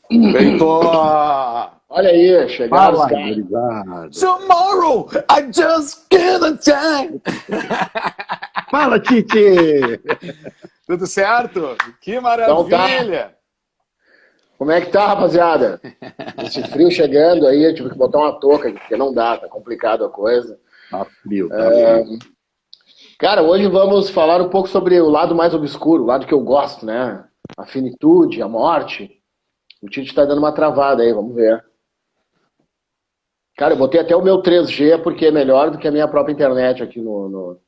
Heitor! Olha aí, chegaram os caras. Tomorrow I just get a time. Fala, Tite! Tudo certo? Que Então maravilha! Como é que tá, rapaziada? Esse frio chegando aí, eu tive que botar uma touca, porque não dá, tá complicado a coisa. Tá frio, tá frio. Cara, hoje vamos falar um pouco sobre o lado mais obscuro, o lado que eu gosto, né? A finitude, a morte. O Tite tá dando uma travada aí, vamos ver. Cara, eu botei até o meu 3G, porque é melhor do que a minha própria internet aqui no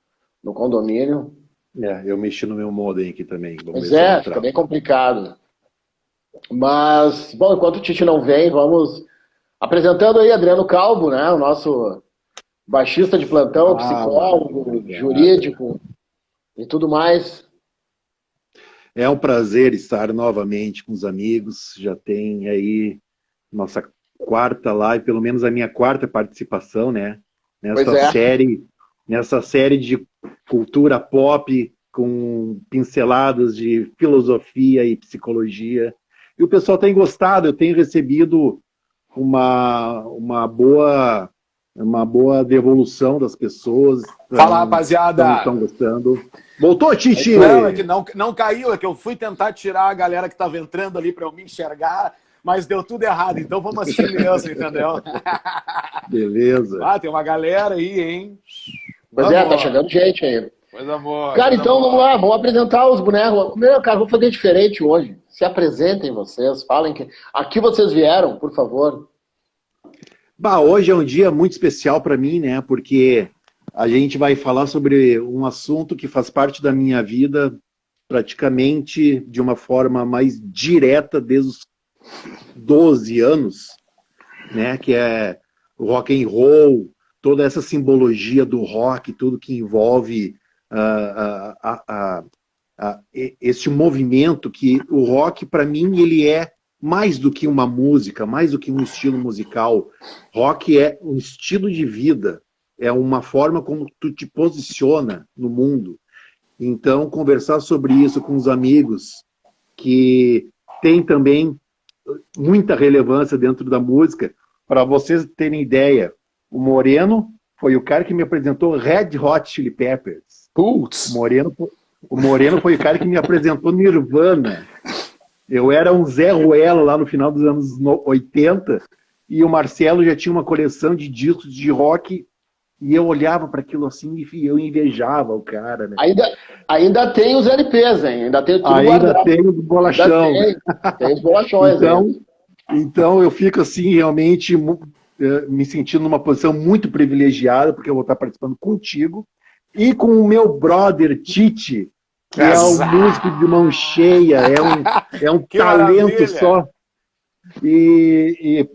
condomínio. Eu mexi no meu modem aqui também. Pois é, fica bem complicado. Mas, bom, enquanto o Tite não vem, vamos apresentando aí Adriano Calvo, né? O nosso baixista de plantão, psicólogo, jurídico e tudo mais. É um prazer estar novamente com os amigos. Já tem aí nossa quarta live, pelo menos a minha quarta participação, né? Nessa série de cultura pop com pinceladas de filosofia e psicologia. E o pessoal tem gostado, eu tenho recebido uma boa devolução das pessoas. Fala, rapaziada! Estão gostando. Voltou, Titi! Não, é que não caiu, é que eu fui tentar tirar a galera que estava entrando ali para eu me enxergar, mas deu tudo errado, então vamos assim mesmo, entendeu? Beleza. Tem uma galera aí, hein? Pois é, tá chegando gente aí. Coisa boa. Cara, então vamos lá, vamos apresentar os bonecos. Meu, cara, vou fazer diferente hoje. Se apresentem vocês, falem que aqui vocês vieram, por favor. Hoje é um dia muito especial para mim, né? Porque a gente vai falar sobre um assunto que faz parte da minha vida praticamente de uma forma mais direta desde os 12 anos, né? Que é o rock and roll, toda essa simbologia do rock, tudo que envolve este movimento, que o rock, para mim, ele é mais do que uma música, mais do que um estilo musical. Rock é um estilo de vida, é uma forma como tu te posiciona no mundo. Então, conversar sobre isso com os amigos que tem também muita relevância dentro da música. Para vocês terem ideia, o Moreno foi o cara que me apresentou Red Hot Chili Peppers. Putz! O Moreno foi o cara que me apresentou Nirvana. Eu era um Zé Ruela lá no final dos anos 80 e o Marcelo já tinha uma coleção de discos de rock e eu olhava para aquilo assim e eu invejava o cara, né? Ainda tem os LPs, hein? Ainda tem tudo Ainda guardado. tem os bolachão. Tem os bolachões. Então eu fico assim realmente me sentindo numa posição muito privilegiada, porque eu vou estar participando contigo e com o meu brother Tite, que é um músico de mão cheia, é um talento maravilha. Só. E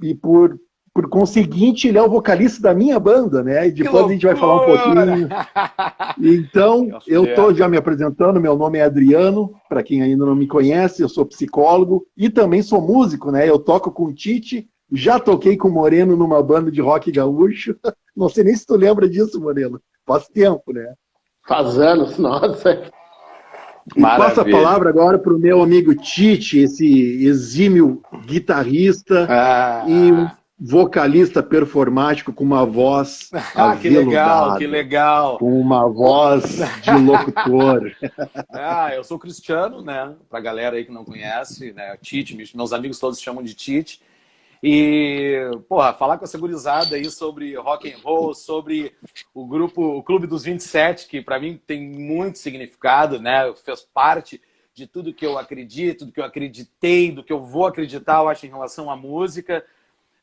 por conseguinte, ele é o vocalista da minha banda, né? E depois a gente vai falar um pouquinho. Então, eu estou já me apresentando, meu nome é Adriano, para quem ainda não me conhece, eu sou psicólogo e também sou músico, né? Eu toco com o Tite, já toquei com o Moreno numa banda de rock gaúcho. Não sei nem se tu lembra disso, Moreno. Faz tempo, né? Faz anos, nossa. E passo a palavra agora para o meu amigo Tite, esse exímio guitarrista e vocalista performático com uma voz que legal. Com uma voz de locutor. Eu sou Cristiano, né? Pra galera aí que não conhece, né? Tite, meus amigos todos chamam de Tite. E, falar com essa gurizada aí sobre rock and roll, sobre o Clube dos 27, que para mim tem muito significado, né? Fez parte de tudo que eu acredito, do que eu acreditei, do que eu vou acreditar, eu acho, em relação à música.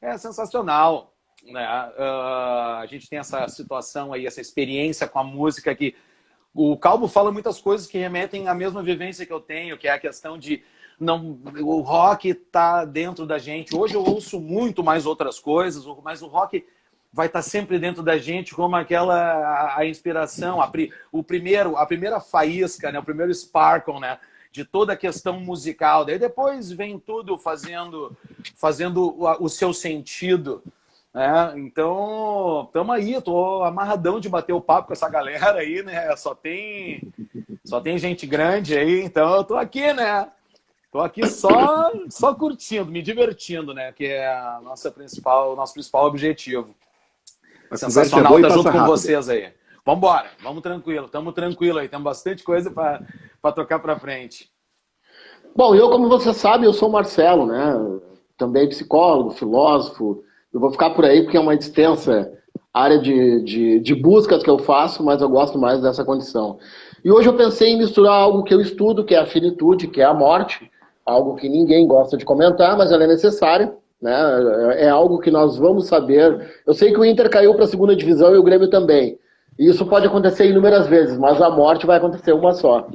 É sensacional, né? A gente tem essa situação aí, essa experiência com a música que o Calvo fala muitas coisas que remetem à mesma vivência que eu tenho, que é a questão de o rock está dentro da gente. Hoje eu ouço muito mais outras coisas, mas o rock vai estar sempre dentro da gente como a inspiração, a primeira faísca, né? O primeiro sparkle, né? De toda a questão musical. Daí depois vem tudo fazendo o seu sentido. Né? Então, estamos aí, tô amarradão de bater o papo com essa galera aí, né? Só tem gente grande aí, então eu tô aqui, né? Tô aqui só curtindo, me divertindo, né? Que é o nosso principal objetivo. Sensacional estar junto com vocês aí. Vambora, vamos tranquilo, estamos tranquilo aí, temos bastante coisa para tocar para frente. Bom, eu, como você sabe, eu sou Marcelo, né? Também psicólogo, filósofo. Eu vou ficar por aí porque é uma extensa área de buscas que eu faço, mas eu gosto mais dessa condição. E hoje eu pensei em misturar algo que eu estudo, que é a finitude, que é a morte, algo que ninguém gosta de comentar, mas ela é necessária, né? É algo que nós vamos saber. Eu sei que o Inter caiu para a segunda divisão e o Grêmio também. E isso pode acontecer inúmeras vezes, mas a morte vai acontecer uma só.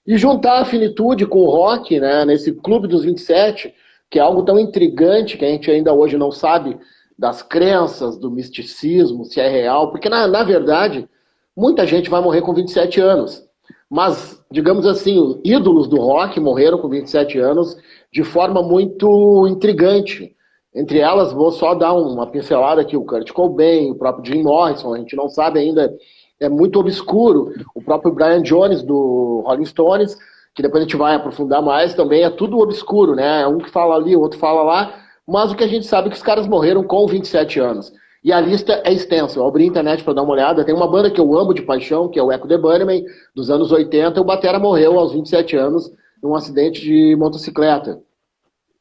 E juntar a finitude com o rock, né, nesse Clube dos 27, que é algo tão intrigante que a gente ainda hoje não sabe das crenças, do misticismo, se é real, porque na verdade muita gente vai morrer com 27 anos. Mas, digamos assim, os ídolos do rock morreram com 27 anos de forma muito intrigante. Entre elas, vou só dar uma pincelada aqui, o Kurt Cobain, o próprio Jim Morrison, a gente não sabe ainda, é muito obscuro. O próprio Brian Jones, do Rolling Stones, que depois a gente vai aprofundar mais, também é tudo obscuro, né? Um que fala ali, o outro fala lá, mas o que a gente sabe é que os caras morreram com 27 anos. E a lista é extensa, eu abri a internet para dar uma olhada, tem uma banda que eu amo de paixão, que é o Echo the Bunnymen, dos anos 80, o batera morreu aos 27 anos num acidente de motocicleta.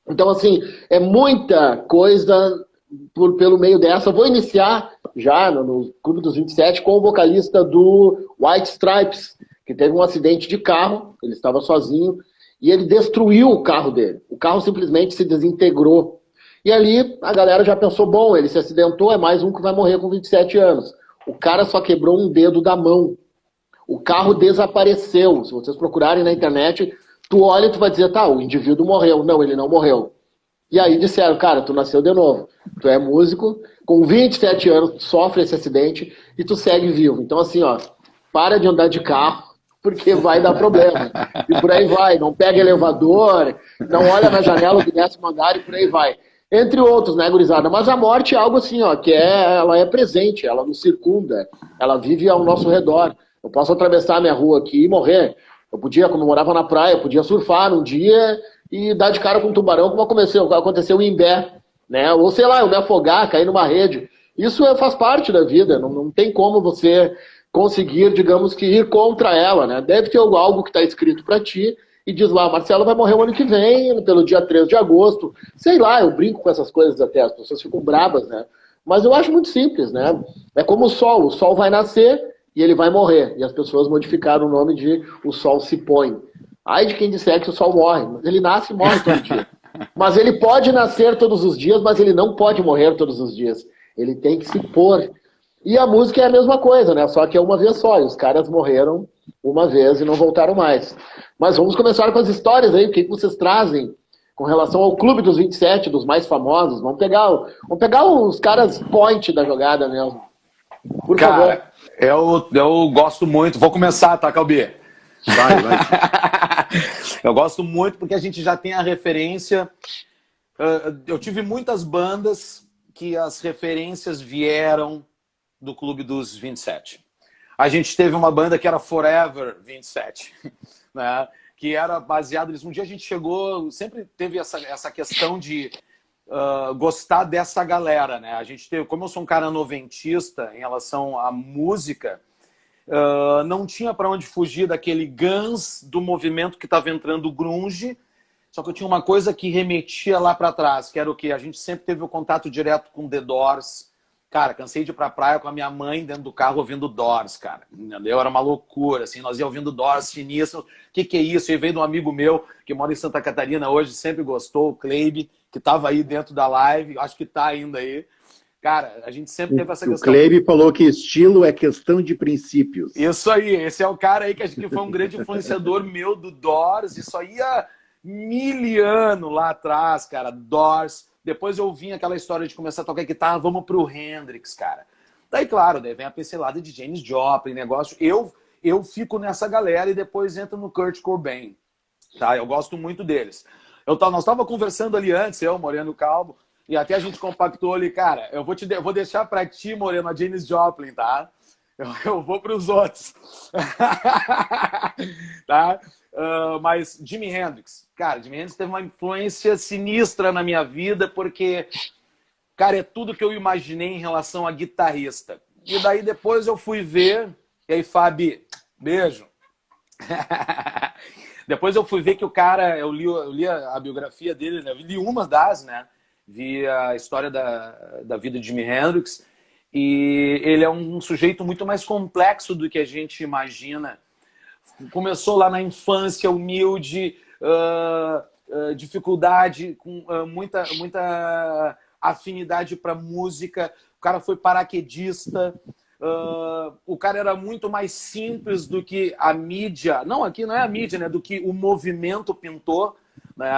Então, assim, é muita coisa pelo meio dessa. Eu vou iniciar já no Clube dos 27 com o vocalista do White Stripes, que teve um acidente de carro, ele estava sozinho, e ele destruiu o carro dele. O carro simplesmente se desintegrou. E ali a galera já pensou, bom, ele se acidentou, é mais um que vai morrer com 27 anos. O cara só quebrou um dedo da mão. O carro desapareceu. Se vocês procurarem na internet, tu olha e tu vai dizer, tá, o indivíduo morreu. Não, ele não morreu. E aí disseram, cara, tu nasceu de novo. Tu é músico, com 27 anos, tu sofre esse acidente e tu segue vivo. Então assim, ó, para de andar de carro, porque vai dar problema. E por aí vai. Não pega elevador, não olha na janela do 10º andar e por aí vai. Entre outros, né, gurizada? Mas a morte é algo assim, ó, que ela é presente, ela nos circunda, ela vive ao nosso redor. Eu posso atravessar a minha rua aqui e morrer. Eu podia, como eu morava na praia, eu podia surfar num dia e dar de cara com um tubarão, como aconteceu em Imbé, né? Ou sei lá, eu me afogar, cair numa rede. Isso faz parte da vida, não tem como você conseguir, digamos que, ir contra ela, né? Deve ter algo que está escrito para ti e diz lá, Marcelo vai morrer o ano que vem, pelo dia 13 de agosto. Sei lá, eu brinco com essas coisas até, as pessoas ficam bravas, né? Mas eu acho muito simples, né? É como o sol vai nascer e ele vai morrer. E as pessoas modificaram o nome de o sol se põe. Ai de quem disser que o sol morre, mas ele nasce e morre todo dia. Mas ele pode nascer todos os dias, mas ele não pode morrer todos os dias. Ele tem que se pôr. E a música é a mesma coisa, né? Só que é uma vez só. E os caras morreram uma vez e não voltaram mais. Mas vamos começar com as histórias aí. O que vocês trazem com relação ao Clube dos 27, dos mais famosos? Vamos pegar os caras point da jogada mesmo. Por favor. Eu gosto muito. Vou começar, tá, Calbi? Vai. Eu gosto muito porque a gente já tem a referência. Eu tive muitas bandas que as referências vieram do Clube dos 27. A gente teve uma banda que era Forever 27, né? Que era baseado nisso. Um dia a gente chegou, sempre teve essa questão de gostar dessa galera, né? A gente teve, como eu sou um cara noventista em relação à música, não tinha para onde fugir daquele Guns do movimento que estava entrando o grunge, só que eu tinha uma coisa que remetia lá para trás, que era o quê? A gente sempre teve o contato direto com The Doors. Cara, cansei de ir pra praia com a minha mãe dentro do carro ouvindo Doors, cara. Entendeu? Era uma loucura, assim. Nós ia ouvindo Doors sinistro. O que é isso? E veio de um amigo meu que mora em Santa Catarina hoje, sempre gostou, o Cleibe, que tava aí dentro da live. Acho que tá ainda aí. Cara, a gente sempre teve essa questão. O Cleibe falou que estilo é questão de princípios. Isso aí. Esse é o cara aí que acho que foi um grande influenciador meu do Doors. Isso aí há 1000 anos lá atrás, cara. Doors. Depois eu vim aquela história de começar a tocar guitarra, vamos pro Hendrix, cara. Daí, claro, daí vem a pincelada de Janis Joplin, negócio. Eu fico nessa galera e depois entro no Kurt Cobain. Tá? Eu gosto muito deles. Nós estávamos conversando ali antes, eu, Moreno Calvo, e até a gente compactou ali, cara, eu vou deixar pra ti, Moreno, a Janis Joplin, tá? Eu vou pros outros. Tá? Mas Jimi Hendrix, cara, Jimi Hendrix teve uma influência sinistra na minha vida, porque, cara, é tudo que eu imaginei em relação a guitarrista. E daí depois eu fui ver, e aí, Fabi, beijo. Depois eu fui ver que o cara, eu li a biografia dele, né? Eu li uma das, né? Vi a história da vida de Jimi Hendrix, e ele é um sujeito muito mais complexo do que a gente imagina. Começou lá na infância, humilde, dificuldade, com muita afinidade para música. O cara foi paraquedista. O cara era muito mais simples do que a mídia. Não, aqui não é a mídia, né? Do que o movimento pintou. Né?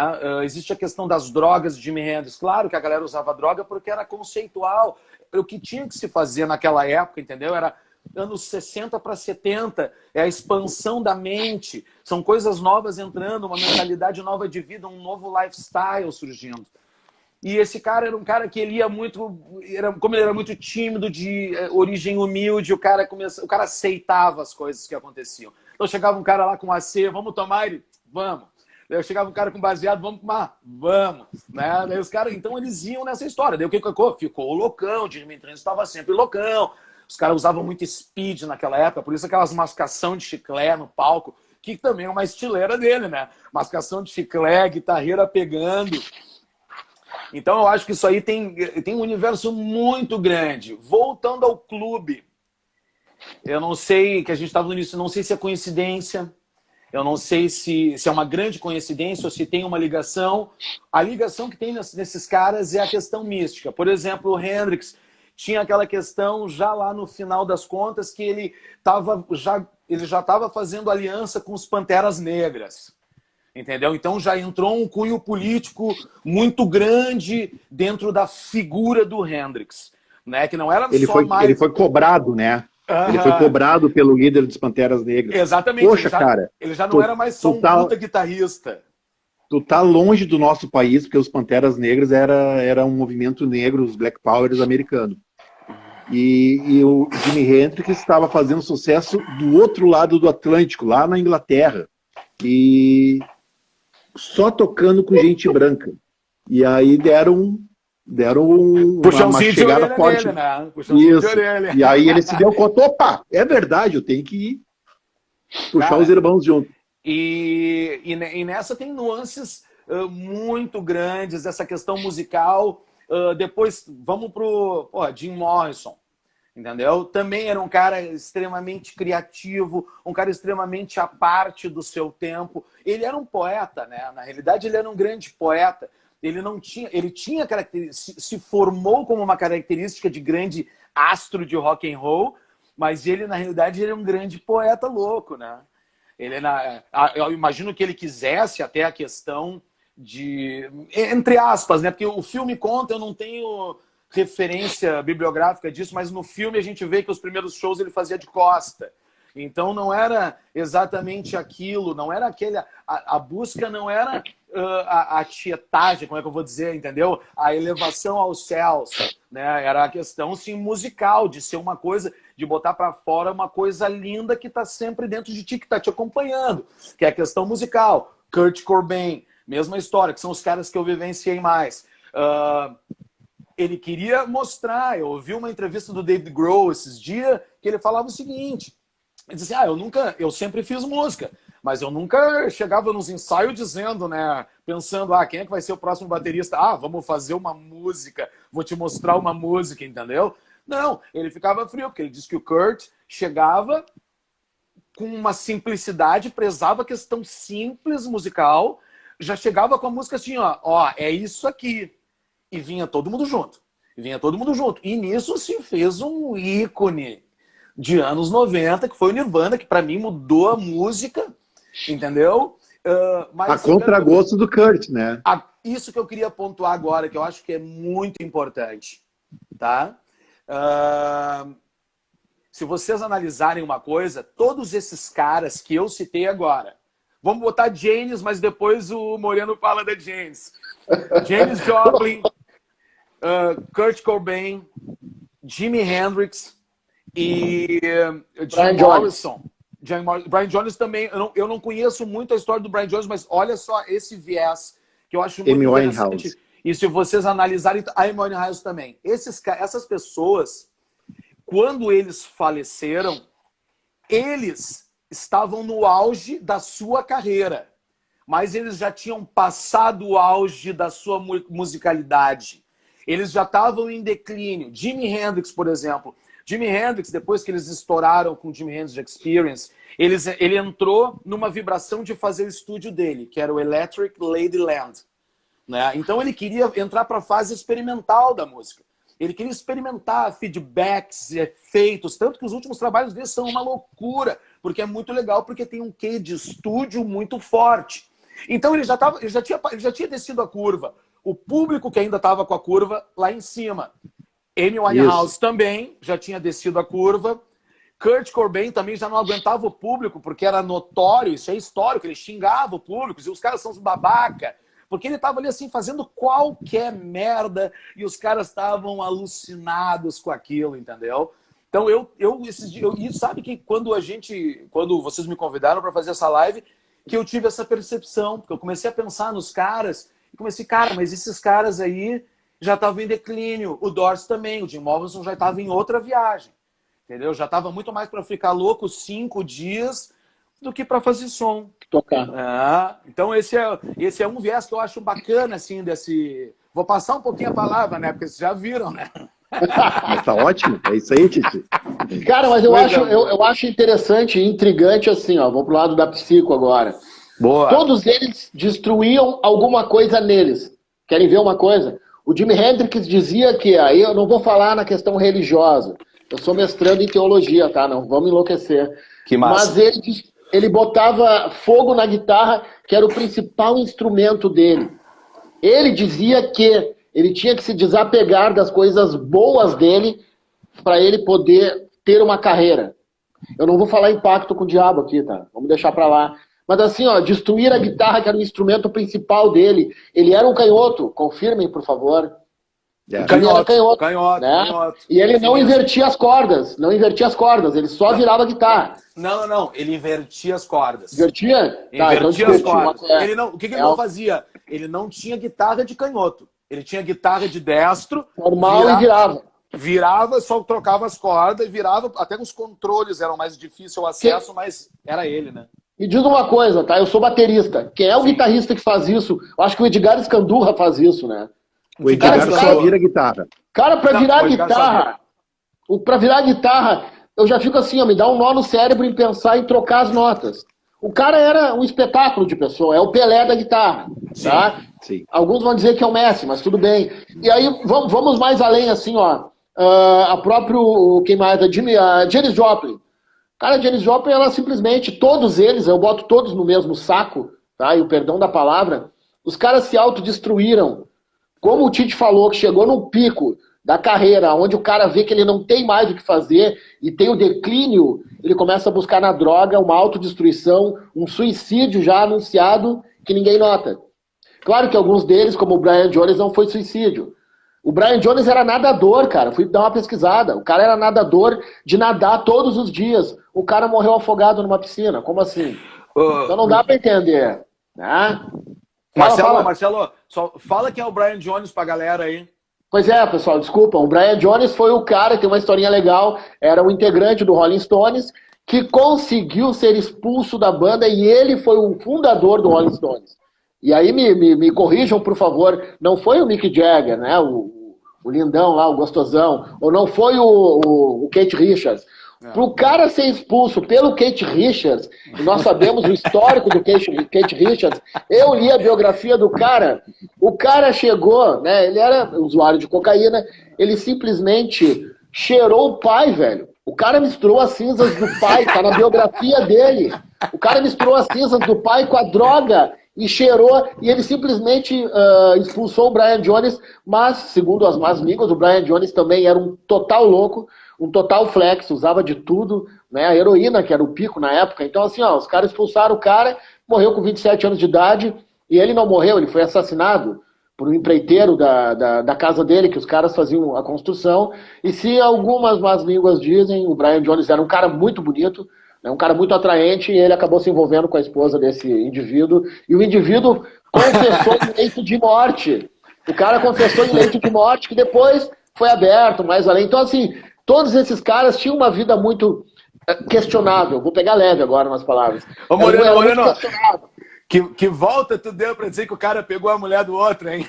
Existe a questão das drogas de Jimi Hendrix. Claro que a galera usava droga porque era conceitual. O que tinha que se fazer naquela época, entendeu? Era anos 60 para 70, é a expansão da mente, são coisas novas entrando, uma mentalidade nova de vida, um novo lifestyle surgindo. E esse cara era um cara que ele ia muito, como ele era muito tímido, de origem humilde, o cara aceitava as coisas que aconteciam. Então chegava um cara lá com AC, vamos tomar? Ele, vamos. Daí chegava um cara com baseado, vamos fumar? Vamos. Né? Daí os caras, então eles iam nessa história. Daí o que ficou? Ficou loucão, o Jimi Hendrix estava sempre loucão. Os caras usavam muito speed naquela época, por isso aquelas mascação de chiclete no palco, que também é uma estileira dele, né? Mascação de chiclete, guitarreira pegando. Então eu acho que isso aí tem um universo muito grande. Voltando ao clube, eu não sei, que a gente estava no início, não sei se é coincidência, eu não sei se é uma grande coincidência ou se tem uma ligação. A ligação que tem nesses caras é a questão mística. Por exemplo, o Hendrix tinha aquela questão já lá no final das contas que ele já estava fazendo aliança com os Panteras Negras, entendeu? Então já entrou um cunho político muito grande dentro da figura do Hendrix, né? Que não era ele foi cobrado, né? Ele foi cobrado pelo líder dos Panteras Negras. Exatamente. Poxa, ele já não era mais só um puta guitarrista. Tu tá longe do nosso país, porque os Panteras Negras era um movimento negro, os Black Powers americanos. E o Jimi Hendrix estava fazendo sucesso do outro lado do Atlântico, lá na Inglaterra. E só tocando com gente branca. E aí deram uma chegada forte. Dele, né? Isso. E aí ele se deu conta, opa, é verdade, eu tenho que puxar os irmãos junto. E nessa tem nuances muito grandes, essa questão musical. Depois, vamos pro Jim Morrison, entendeu? Também era um cara extremamente criativo, um cara extremamente à parte do seu tempo. Ele era um poeta, né? Na realidade, ele era um grande poeta. Ele tinha se formou como uma característica de grande astro de rock and roll, mas ele, na realidade, ele é um grande poeta louco, né? Eu imagino que ele quisesse até a questão de, entre aspas, né? Porque o filme conta, eu não tenho referência bibliográfica disso, mas no filme a gente vê que os primeiros shows ele fazia de costa. Então não era exatamente aquilo, não era aquele... A busca não era a tietagem, como é que eu vou dizer, entendeu? A elevação aos céus, né? Era a questão, sim, musical, de ser uma coisa, de botar para fora uma coisa linda que está sempre dentro de ti, que está te acompanhando, que é a questão musical. Kurt Cobain, mesma história, que são os caras que eu vivenciei mais. Ele queria mostrar, eu ouvi uma entrevista do David Grohl esses dias, que ele falava o seguinte, ele disse assim, eu sempre fiz música, mas eu nunca chegava nos ensaios dizendo, né, pensando, quem é que vai ser o próximo baterista? Vamos fazer uma música, vou te mostrar uma música, entendeu? Não, ele ficava frio, porque ele disse que o Kurt chegava com uma simplicidade, prezava a questão simples musical, já chegava com a música assim, é isso aqui. E vinha todo mundo junto. E nisso se fez um ícone de anos 90, que foi o Nirvana, que para mim mudou a música, entendeu? Mas a contragosto do Kurt, né? Isso que eu queria pontuar agora, que eu acho que é muito importante, tá? Se vocês analisarem uma coisa, todos esses caras que eu citei agora, vamos botar Janis, mas depois o Moreno fala da Janis. Janis Joplin, Kurt Cobain, Jimi Hendrix e Jim Morrison. Brian Jones também, eu não conheço muito a história do Brian Jones, mas olha só esse viés que eu acho muito Amy interessante. Winehouse. E se vocês analisarem, a Amy Winehouse também. Essas pessoas, quando eles faleceram, eles estavam no auge da sua carreira, mas eles já tinham passado o auge da sua musicalidade. Eles já estavam em declínio. Jimi Hendrix, por exemplo. Jimi Hendrix, depois que eles estouraram com o Jimi Hendrix Experience, ele entrou numa vibração de fazer o estúdio dele, que era o Electric Ladyland. Né? Então ele queria entrar para a fase experimental da música. Ele queria experimentar feedbacks, efeitos, tanto que os últimos trabalhos dele são uma loucura, porque é muito legal, porque tem um quê de estúdio muito forte. Então ele já tinha descido a curva. O público que ainda estava com a curva lá em cima. Amy Winehouse também já tinha descido a curva. Kurt Cobain também já não aguentava o público, porque era notório, isso é histórico, ele xingava o público, e os caras são os babaca. Porque ele estava ali assim, fazendo qualquer merda, e os caras estavam alucinados com aquilo, entendeu? Então e sabe que quando vocês me convidaram para fazer essa live, que eu tive essa percepção, porque eu comecei a pensar nos caras, e comecei, cara, mas esses caras aí já estavam em declínio, o Doors também, o Jim Morrison já estava em outra viagem, entendeu? Já estava muito mais para ficar louco 5 dias do que para fazer som. Tocar. Então esse é um viés que eu acho bacana, assim, desse... Vou passar um pouquinho a palavra, né? Porque vocês já viram, né? Mas tá ótimo, é isso aí, Titi. Cara, mas eu acho interessante e intrigante assim, ó. Vou pro lado da psico agora. Boa. Todos eles destruíam alguma coisa neles. Querem ver uma coisa? O Jimi Hendrix dizia que, aí eu não vou falar na questão religiosa, eu sou mestrando em teologia, tá? Não vamos enlouquecer. Que massa. Mas ele botava fogo na guitarra, que era o principal instrumento dele. Ele dizia que ele tinha que se desapegar das coisas boas dele para ele poder ter uma carreira. Eu não vou falar em pacto com o diabo aqui, tá? Vamos deixar para lá. Mas assim, ó, destruir a guitarra, que era o instrumento principal dele. Ele era um canhoto, confirmem, por favor. Canhoto. E ele não invertia as cordas, ele só virava a guitarra. Não, ele invertia as cordas. Invertia? Invertia as cordas. O que ele não fazia? Ele não tinha guitarra de canhoto. Ele tinha guitarra de destro. Normal e virava. Virava, só trocava as cordas e virava. Até os controles eram mais difíceis o acesso, mas era ele, né? Me diz uma coisa, tá? Eu sou baterista. Quem é o guitarrista que faz isso? Eu acho que o Edgar Escandurra faz isso, né? O Edgar só vira guitarra. Cara, pra virar guitarra, eu já fico assim, ó, me dá um nó no cérebro em pensar em trocar as notas. O cara era um espetáculo de pessoa, é o Pelé da guitarra, tá? Sim. Alguns vão dizer que é o Messi, mas tudo bem. E aí, vamos mais além, assim, ó. Quem mais? A Janis Joplin. Cara, a Janis Joplin, ela simplesmente, todos eles, eu boto todos no mesmo saco, tá? E o perdão da palavra, os caras se autodestruíram. Como o Tite falou, que chegou num pico da carreira, onde o cara vê que ele não tem mais o que fazer e tem o declínio, ele começa a buscar na droga uma autodestruição, um suicídio já anunciado que ninguém nota. Claro que alguns deles, como o Brian Jones, não foi suicídio. O Brian Jones era nadador, cara. Fui dar uma pesquisada. O cara era nadador de nadar todos os dias. O cara morreu afogado numa piscina. Como assim? Então não dá pra entender. Né? Marcelo, só fala quem é o Brian Jones pra galera aí. Pois é, pessoal, desculpa. O Brian Jones foi o cara, tem uma historinha legal, era um integrante do Rolling Stones, que conseguiu ser expulso da banda e ele foi o fundador do Rolling Stones. E aí me corrijam, por favor, não foi o Mick Jagger, né? O lindão lá, o gostosão, ou não foi o Keith Richards. Para o cara ser expulso pelo Keith Richards, e nós sabemos o histórico do Keith Richards, eu li a biografia do cara, o cara chegou, né? Ele era usuário de cocaína, ele simplesmente cheirou o pai, velho. O cara misturou as cinzas do pai, tá na biografia dele. O cara misturou as cinzas do pai com a droga e cheirou, e ele simplesmente expulsou o Brian Jones, mas, segundo as más línguas, o Brian Jones também era um total louco, um total flex, usava de tudo, né? A heroína, que era o pico na época. Então, assim, ó, os caras expulsaram o cara, morreu com 27 anos de idade, e ele não morreu, ele foi assassinado por um empreiteiro da casa dele, que os caras faziam a construção. E se algumas más línguas dizem, o Brian Jones era um cara muito bonito, É um cara muito atraente e ele acabou se envolvendo com a esposa desse indivíduo. E o indivíduo confessou em leito de morte. O cara confessou em leito de morte que depois foi aberto mais além. Então, assim, todos esses caras tinham uma vida muito questionável. Vou pegar leve agora nas palavras. Ô, Moreno, que volta tu deu pra dizer que o cara pegou a mulher do outro, hein?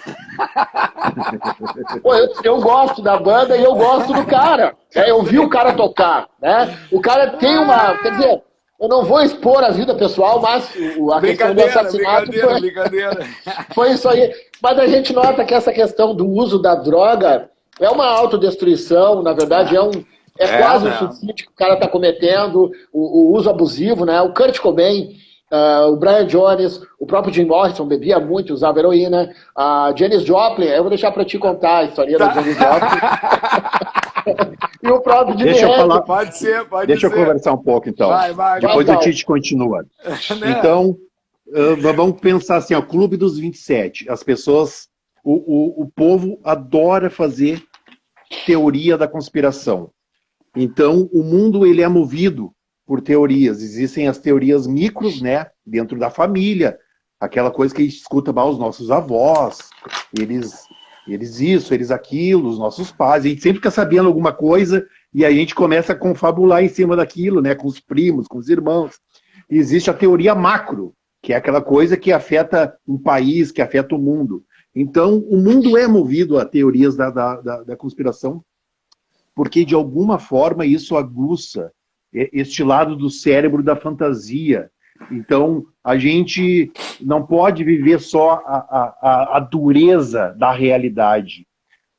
Pô, eu gosto da banda e eu gosto do cara. Eu vi o cara tocar, né? O cara tem uma... Quer dizer, eu não vou expor a vida pessoal, mas a questão do assassinato foi isso aí. Mas a gente nota que essa questão do uso da droga é uma autodestruição, na verdade é quase um suicídio que o cara está cometendo, o uso abusivo, né? O Kurt Cobain, o Brian Jones, o próprio Jim Morrison bebia muito, usava heroína, a Janis Joplin, eu vou deixar para te contar a história da Janis Joplin. E o próprio Jimi Hendrix. Pode ser. Deixa eu conversar um pouco, então. Depois o Tite continua. Então, vamos pensar assim, ó, Clube dos 27. As pessoas, o povo adora fazer teoria da conspiração. Então, o mundo ele é movido por teorias. Existem as teorias micros, né, dentro da família, aquela coisa que a gente escuta mal os nossos avós, eles isso, eles aquilo, os nossos pais, a gente sempre fica sabendo alguma coisa e a gente começa a confabular em cima daquilo, né, com os primos, com os irmãos. E existe a teoria macro, que é aquela coisa que afeta um país, que afeta o mundo. Então, o mundo é movido a teorias da conspiração, porque de alguma forma isso aguça este lado do cérebro da fantasia. Então, a gente não pode viver só a dureza da realidade.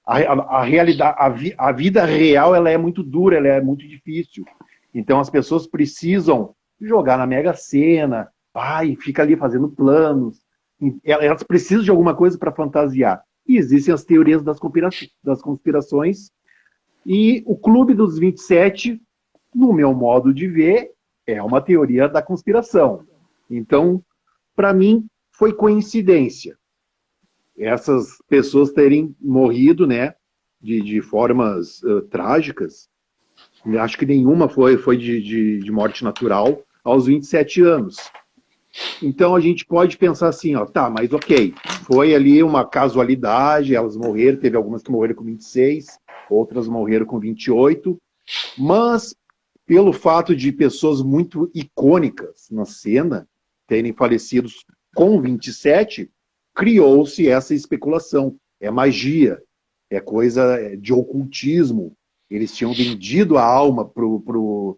A vida real ela é muito dura, ela é muito difícil. Então, as pessoas precisam jogar na Mega Sena, e fica ali fazendo planos. Elas precisam de alguma coisa para fantasiar. E existem as teorias das conspirações. E o Clube dos 27, no meu modo de ver, é uma teoria da conspiração. Então, para mim, foi coincidência. Essas pessoas terem morrido, né, de formas trágicas. Acho que nenhuma foi de morte natural aos 27 anos. Então, a gente pode pensar assim, mas ok, foi ali uma casualidade, elas morreram, teve algumas que morreram com 26, outras morreram com 28, mas pelo fato de pessoas muito icônicas na cena terem falecido com 27, criou-se essa especulação. É magia, é coisa de ocultismo. Eles tinham vendido a alma por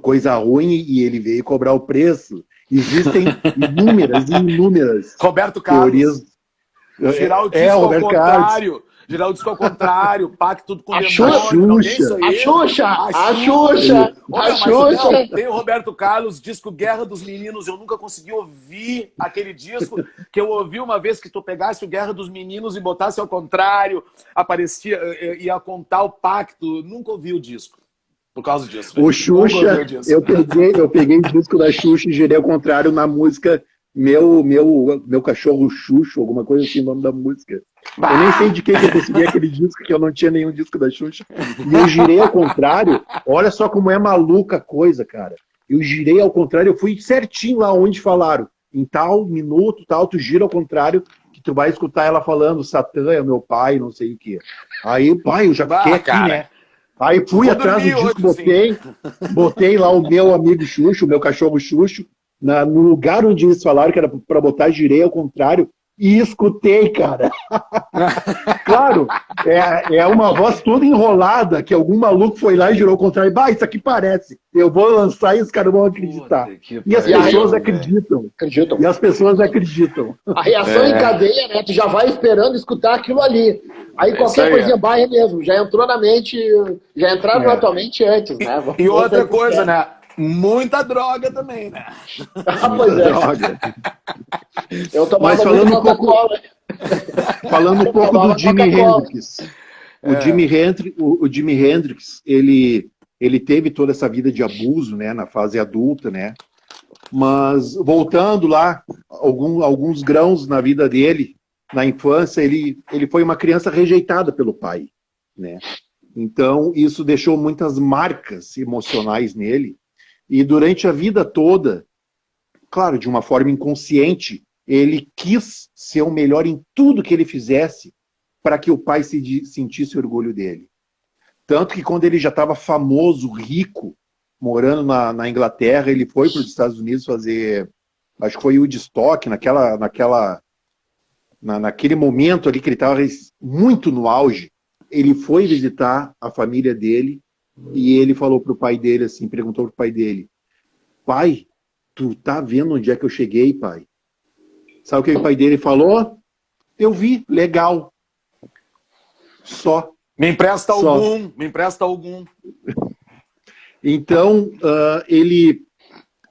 coisa ruim e ele veio cobrar o preço. Existem inúmeras Roberto teorias. Carlos. Girar o disco ao contrário. Girar o disco ao contrário, pacto com o demônio. A Xuxa. Tem o Roberto Carlos, disco Guerra dos Meninos. Eu nunca consegui ouvir aquele disco que eu ouvi uma vez que tu pegasse o Guerra dos Meninos e botasse ao contrário, aparecia, ia contar o pacto. Nunca ouvi o disco. Por causa disso. O Xuxa, eu peguei o disco da Xuxa e girei ao contrário na música Meu Cachorro Xuxo, alguma coisa assim, o nome da música. Eu nem sei de quem que eu consegui aquele disco, que eu não tinha nenhum disco da Xuxa. E eu girei ao contrário. Olha só como é maluca a coisa, cara. Eu girei ao contrário, eu fui certinho lá onde falaram. Em tal minuto, tal, tu gira ao contrário, que tu vai escutar ela falando, Satã é meu pai, não sei o quê. Aí, pai, eu já fiquei aqui, cara, né? Aí fui atrás do disco, botei lá o meu amigo Xuxo, o meu cachorro Xuxo, no lugar onde eles falaram que era para botar, girei ao contrário e escutei, cara. Claro, é uma voz toda enrolada que algum maluco foi lá e girou ao contrário. Isso aqui parece. Eu vou lançar e os caras vão acreditar. E as pessoas acreditam. E as pessoas acreditam. A reação em cadeia, né? Tu já vai esperando escutar aquilo ali. Aí qualquer coisinha barra mesmo. Já entrou na mente, já entraram na tua mente antes, né? E outra coisa, né? Muita droga também, né? Pois é. Droga. Eu tomava falando um pouco do Jimi Hendrix. O Jimi Hendrix, ele teve toda essa vida de abuso, né, na fase adulta, né? Mas voltando lá, alguns grãos na vida dele, na infância, ele foi uma criança rejeitada pelo pai, né? Então, isso deixou muitas marcas emocionais nele. E durante a vida toda, claro, de uma forma inconsciente, ele quis ser o melhor em tudo que ele fizesse para que o pai sentisse orgulho dele. Tanto que quando ele já estava famoso, rico, morando na Inglaterra, ele foi para os Estados Unidos fazer, acho que foi o Woodstock, naquele momento ali que ele estava muito no auge, ele foi visitar a família dele e ele falou para o pai dele assim, perguntou para o pai dele, pai, tu tá vendo onde é que eu cheguei, pai? Sabe o que o pai dele falou? Eu vi, legal. Só. Me empresta algum, me empresta algum. Então, ele,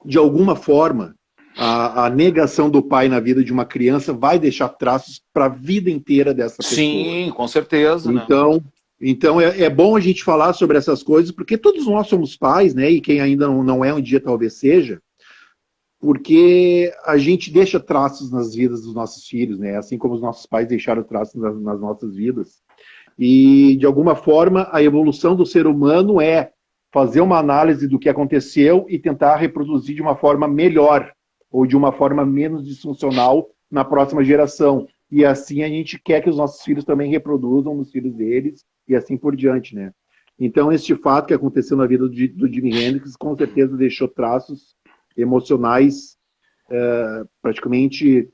de alguma forma, a negação do pai na vida de uma criança vai deixar traços para a vida inteira dessa pessoa. Sim, com certeza. Então é bom a gente falar sobre essas coisas, porque todos nós somos pais, né? E quem ainda não é um dia talvez seja, porque a gente deixa traços nas vidas dos nossos filhos, né? Assim como os nossos pais deixaram traços nas nossas vidas. E, de alguma forma, a evolução do ser humano é fazer uma análise do que aconteceu e tentar reproduzir de uma forma melhor ou de uma forma menos disfuncional na próxima geração. E assim a gente quer que os nossos filhos também reproduzam nos filhos deles e assim por diante, né? Então, este fato que aconteceu na vida do Jimi Hendrix com certeza deixou traços emocionais praticamente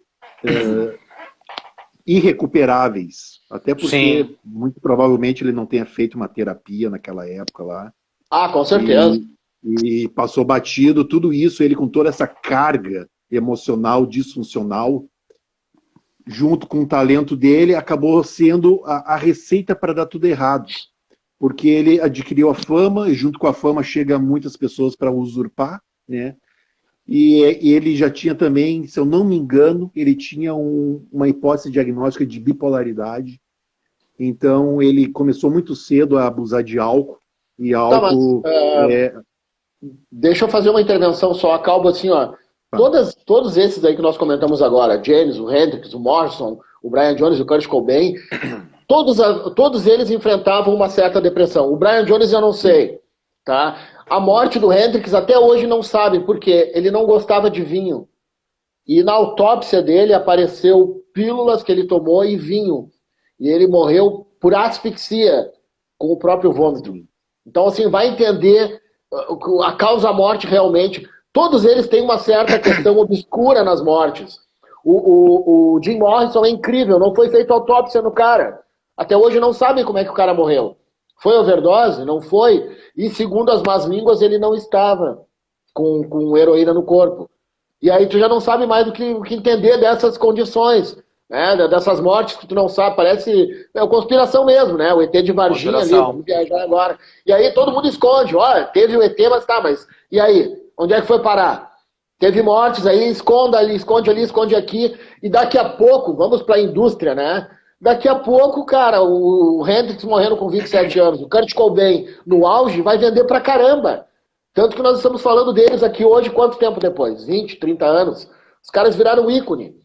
irrecuperáveis. Até porque, sim, muito provavelmente, ele não tenha feito uma terapia naquela época lá. Ah, com certeza. E passou batido, tudo isso, ele com toda essa carga emocional, disfuncional, junto com o talento dele, acabou sendo a receita para dar tudo errado. Porque ele adquiriu a fama, e junto com a fama chega muitas pessoas para usurpar, né? E ele já tinha também, se eu não me engano, ele tinha uma hipótese diagnóstica de bipolaridade. Então, ele começou muito cedo a abusar de álcool. E álcool... Deixa eu fazer uma intervenção só, Calbo, assim, ó. Todos esses aí que nós comentamos agora, James, o Hendrix, o Morrison, o Brian Jones, o Kurt Cobain, todos eles enfrentavam uma certa depressão. O Brian Jones eu não sei, tá? A morte do Hendrix até hoje não sabe, porque ele não gostava de vinho. E na autópsia dele apareceu pílulas que ele tomou e vinho. E ele morreu por asfixia com o próprio vômito. Então, assim, vai entender a causa-morte realmente. Todos eles têm uma certa questão obscura nas mortes. O Jim Morrison é incrível, não foi feita autópsia no cara. Até hoje não sabem como é que o cara morreu. Foi overdose? Não foi. E segundo as más línguas, ele não estava com heroína no corpo. E aí tu já não sabe mais o que entender dessas condições, né? Dessas mortes que tu não sabe. Parece conspiração mesmo, né? O ET de Varginha ali, vamos viajar agora. E aí todo mundo esconde. Olha, teve o ET, mas e aí? Onde é que foi parar? Teve mortes aí, esconde ali, esconde aqui. E daqui a pouco, vamos para a indústria, né? Daqui a pouco, cara, o Hendrix morrendo com 27 anos, o Kurt Cobain no auge, vai vender pra caramba. Tanto que nós estamos falando deles aqui hoje, quanto tempo depois? 20, 30 anos. Os caras viraram ícone,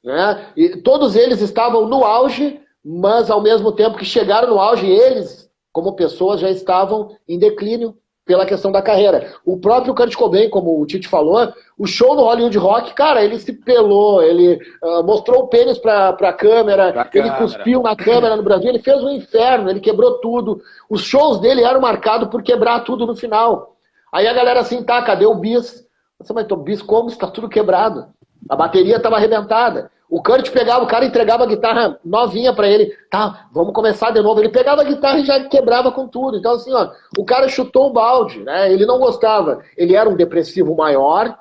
né? E todos eles estavam no auge, mas ao mesmo tempo que chegaram no auge, eles, como pessoas, já estavam em declínio pela questão da carreira. O próprio Kurt Cobain, como o Tite falou, o show no Hollywood Rock, cara, ele se pelou, ele mostrou o pênis pra câmera, ele cuspiu na câmera no Brasil, ele fez um inferno, ele quebrou tudo. Os shows dele eram marcados por quebrar tudo no final. Aí a galera assim, tá, cadê o bis? Você, mas o bis como? Está tudo quebrado. A bateria estava arrebentada. O Kurt pegava, o cara entregava a guitarra novinha pra ele. Tá, vamos começar de novo. Ele pegava a guitarra e já quebrava com tudo. Então assim, ó, o cara chutou o balde, né? Ele não gostava. Ele era um depressivo maior.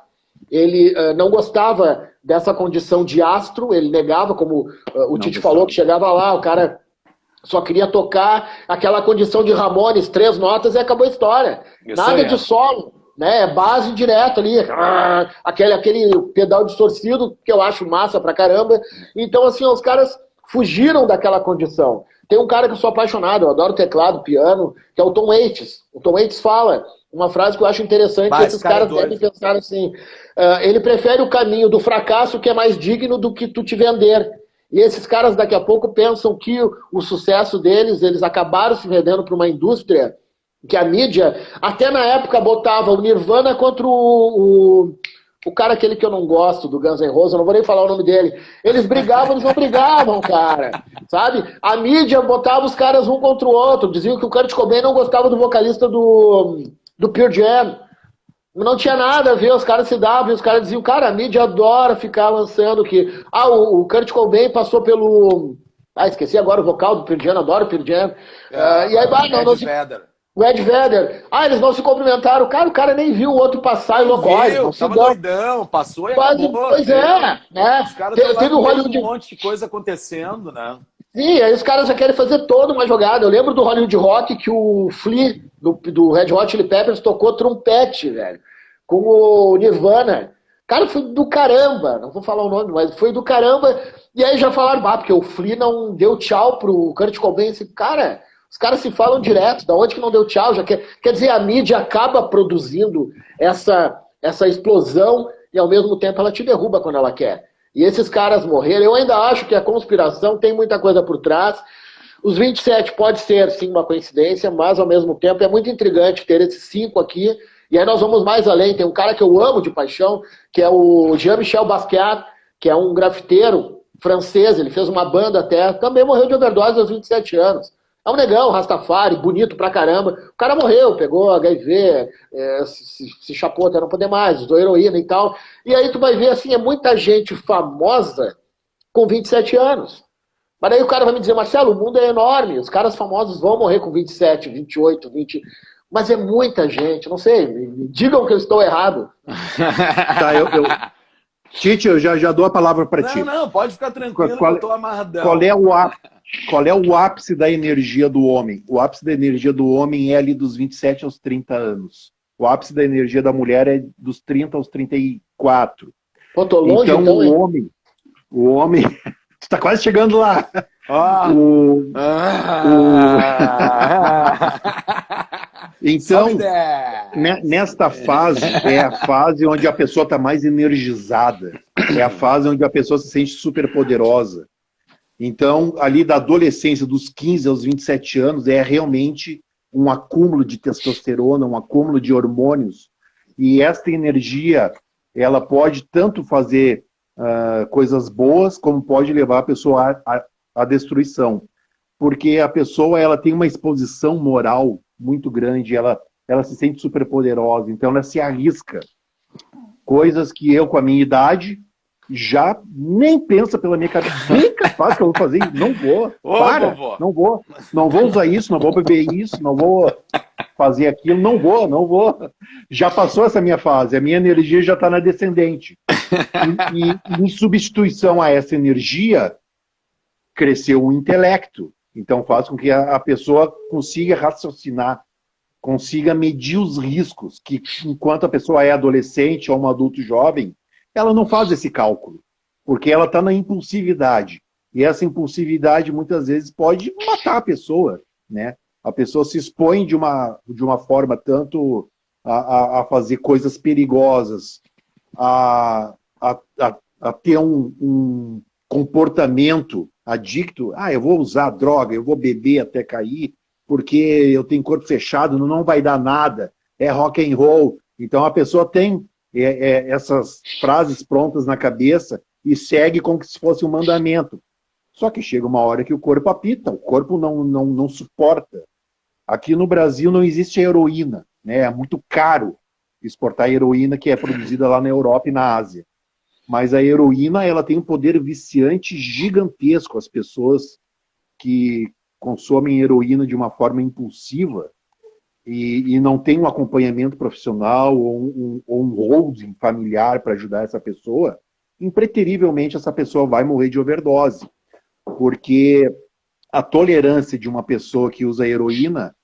Ele não gostava dessa condição de astro. Ele negava, como o Tite falou, que chegava lá, o cara só queria tocar aquela condição de Ramones, 3 notas e acabou a história. Isso. Nada de solo. Né, base direto ali, aquele pedal distorcido que eu acho massa pra caramba. Então assim, os caras fugiram daquela condição. Tem um cara que eu sou apaixonado, eu adoro teclado, piano, que é o Tom Waits. O Tom Waits fala uma frase que eu acho interessante, que esses caras devem pensar assim, ele prefere o caminho do fracasso que é mais digno do que tu te vender. E esses caras daqui a pouco pensam que o sucesso deles, eles acabaram se vendendo para uma indústria que a mídia, até na época, botava o Nirvana contra o cara aquele que eu não gosto, do Guns N' Roses, eu não vou nem falar o nome dele. Eles brigavam, eles não brigavam, cara. Sabe? A mídia botava os caras um contra o outro. Diziam que o Kurt Cobain não gostava do vocalista do Pearl Jam. Não tinha nada a ver, os caras se davam e os caras diziam, cara, a mídia adora ficar lançando que... Ah, o Kurt Cobain passou pelo... Ah, esqueci agora o vocal do Pearl Jam, adoro o Pearl Jam. E aí, não se... O Ed Vedder. Ah, eles não se cumprimentaram. Cara, o cara nem viu o outro passar e louco. Não se tava dão. doidão, passou e Quase, acabou. pois é, né? Os caras Teve um o Hollywood... monte de coisa acontecendo, né? Sim, aí os caras já querem fazer toda uma jogada. Eu lembro do Hollywood Rock que o Flea, do Red Hot Chili Peppers, tocou trompete, velho, com o Nirvana. Cara, foi do caramba. Não vou falar o nome, mas foi do caramba. E aí já falaram, porque o Flea não deu tchau pro Kurt Cobain. Esse cara... Os caras se falam direto, da onde que não deu tchau? Já quer dizer, a mídia acaba produzindo essa explosão e ao mesmo tempo ela te derruba quando ela quer. E esses caras morreram. Eu ainda acho que a conspiração tem muita coisa por trás. Os 27 pode ser, sim, uma coincidência, mas ao mesmo tempo é muito intrigante ter esses 5 aqui. E aí nós vamos mais além. Tem um cara que eu amo de paixão, que é o Jean-Michel Basquiat, que é um grafiteiro francês. Ele fez uma banda até, também morreu de overdose aos 27 anos. É um negão, Rastafari, bonito pra caramba. O cara morreu, pegou HIV, se chapou até não poder mais, usou heroína e tal. E aí tu vai ver, assim, é muita gente famosa com 27 anos. Mas aí o cara vai me dizer, Marcelo, o mundo é enorme, os caras famosos vão morrer com 27, 28, 20... Mas é muita gente, não sei, me digam que eu estou errado. Tá, Tite, eu já dou a palavra para ti. Não, pode ficar tranquilo que eu tô amarradão. Qual é o ápice da energia do homem? O ápice da energia do homem é ali dos 27 aos 30 anos. O ápice da energia da mulher é dos 30 aos 34. Pô, tô longe, então o homem... Tu tá quase chegando lá. Então, nesta fase, é a fase onde a pessoa está mais energizada. É a fase onde a pessoa se sente super poderosa. Então, ali da adolescência, dos 15 aos 27 anos, é realmente um acúmulo de testosterona, um acúmulo de hormônios. E esta energia, ela pode tanto fazer coisas boas, como pode levar a pessoa à destruição. Porque a pessoa, ela tem uma exposição moral muito grande, ela se sente super poderosa, então ela se arrisca. Coisas que eu, com a minha idade, já nem pensa pela minha cabeça, bem capaz que eu vou fazer, não vou, não vou usar isso, não vou beber isso, não vou fazer aquilo, não vou. Já passou essa minha fase, a minha energia já está na descendente. E em substituição a essa energia, cresceu o intelecto. Então faz com que a pessoa consiga raciocinar, consiga medir os riscos, que enquanto a pessoa é adolescente ou um adulto jovem, ela não faz esse cálculo, porque ela está na impulsividade. E essa impulsividade muitas vezes pode matar a pessoa, né? A pessoa se expõe de uma forma tanto a fazer coisas perigosas, a ter um comportamento adicto. Eu vou usar droga, eu vou beber até cair, porque eu tenho corpo fechado, não vai dar nada, é rock and roll. Então a pessoa tem essas frases prontas na cabeça e segue como se fosse um mandamento. Só que chega uma hora que o corpo apita, o corpo não suporta. Aqui no Brasil não existe heroína, né? É muito caro exportar heroína que é produzida lá na Europa e na Ásia. Mas a heroína, ela tem um poder viciante gigantesco. As pessoas que consomem heroína de uma forma impulsiva e não tem um acompanhamento profissional ou um holding familiar para ajudar essa pessoa, impreterivelmente essa pessoa vai morrer de overdose. Porque a tolerância de uma pessoa que usa heroína,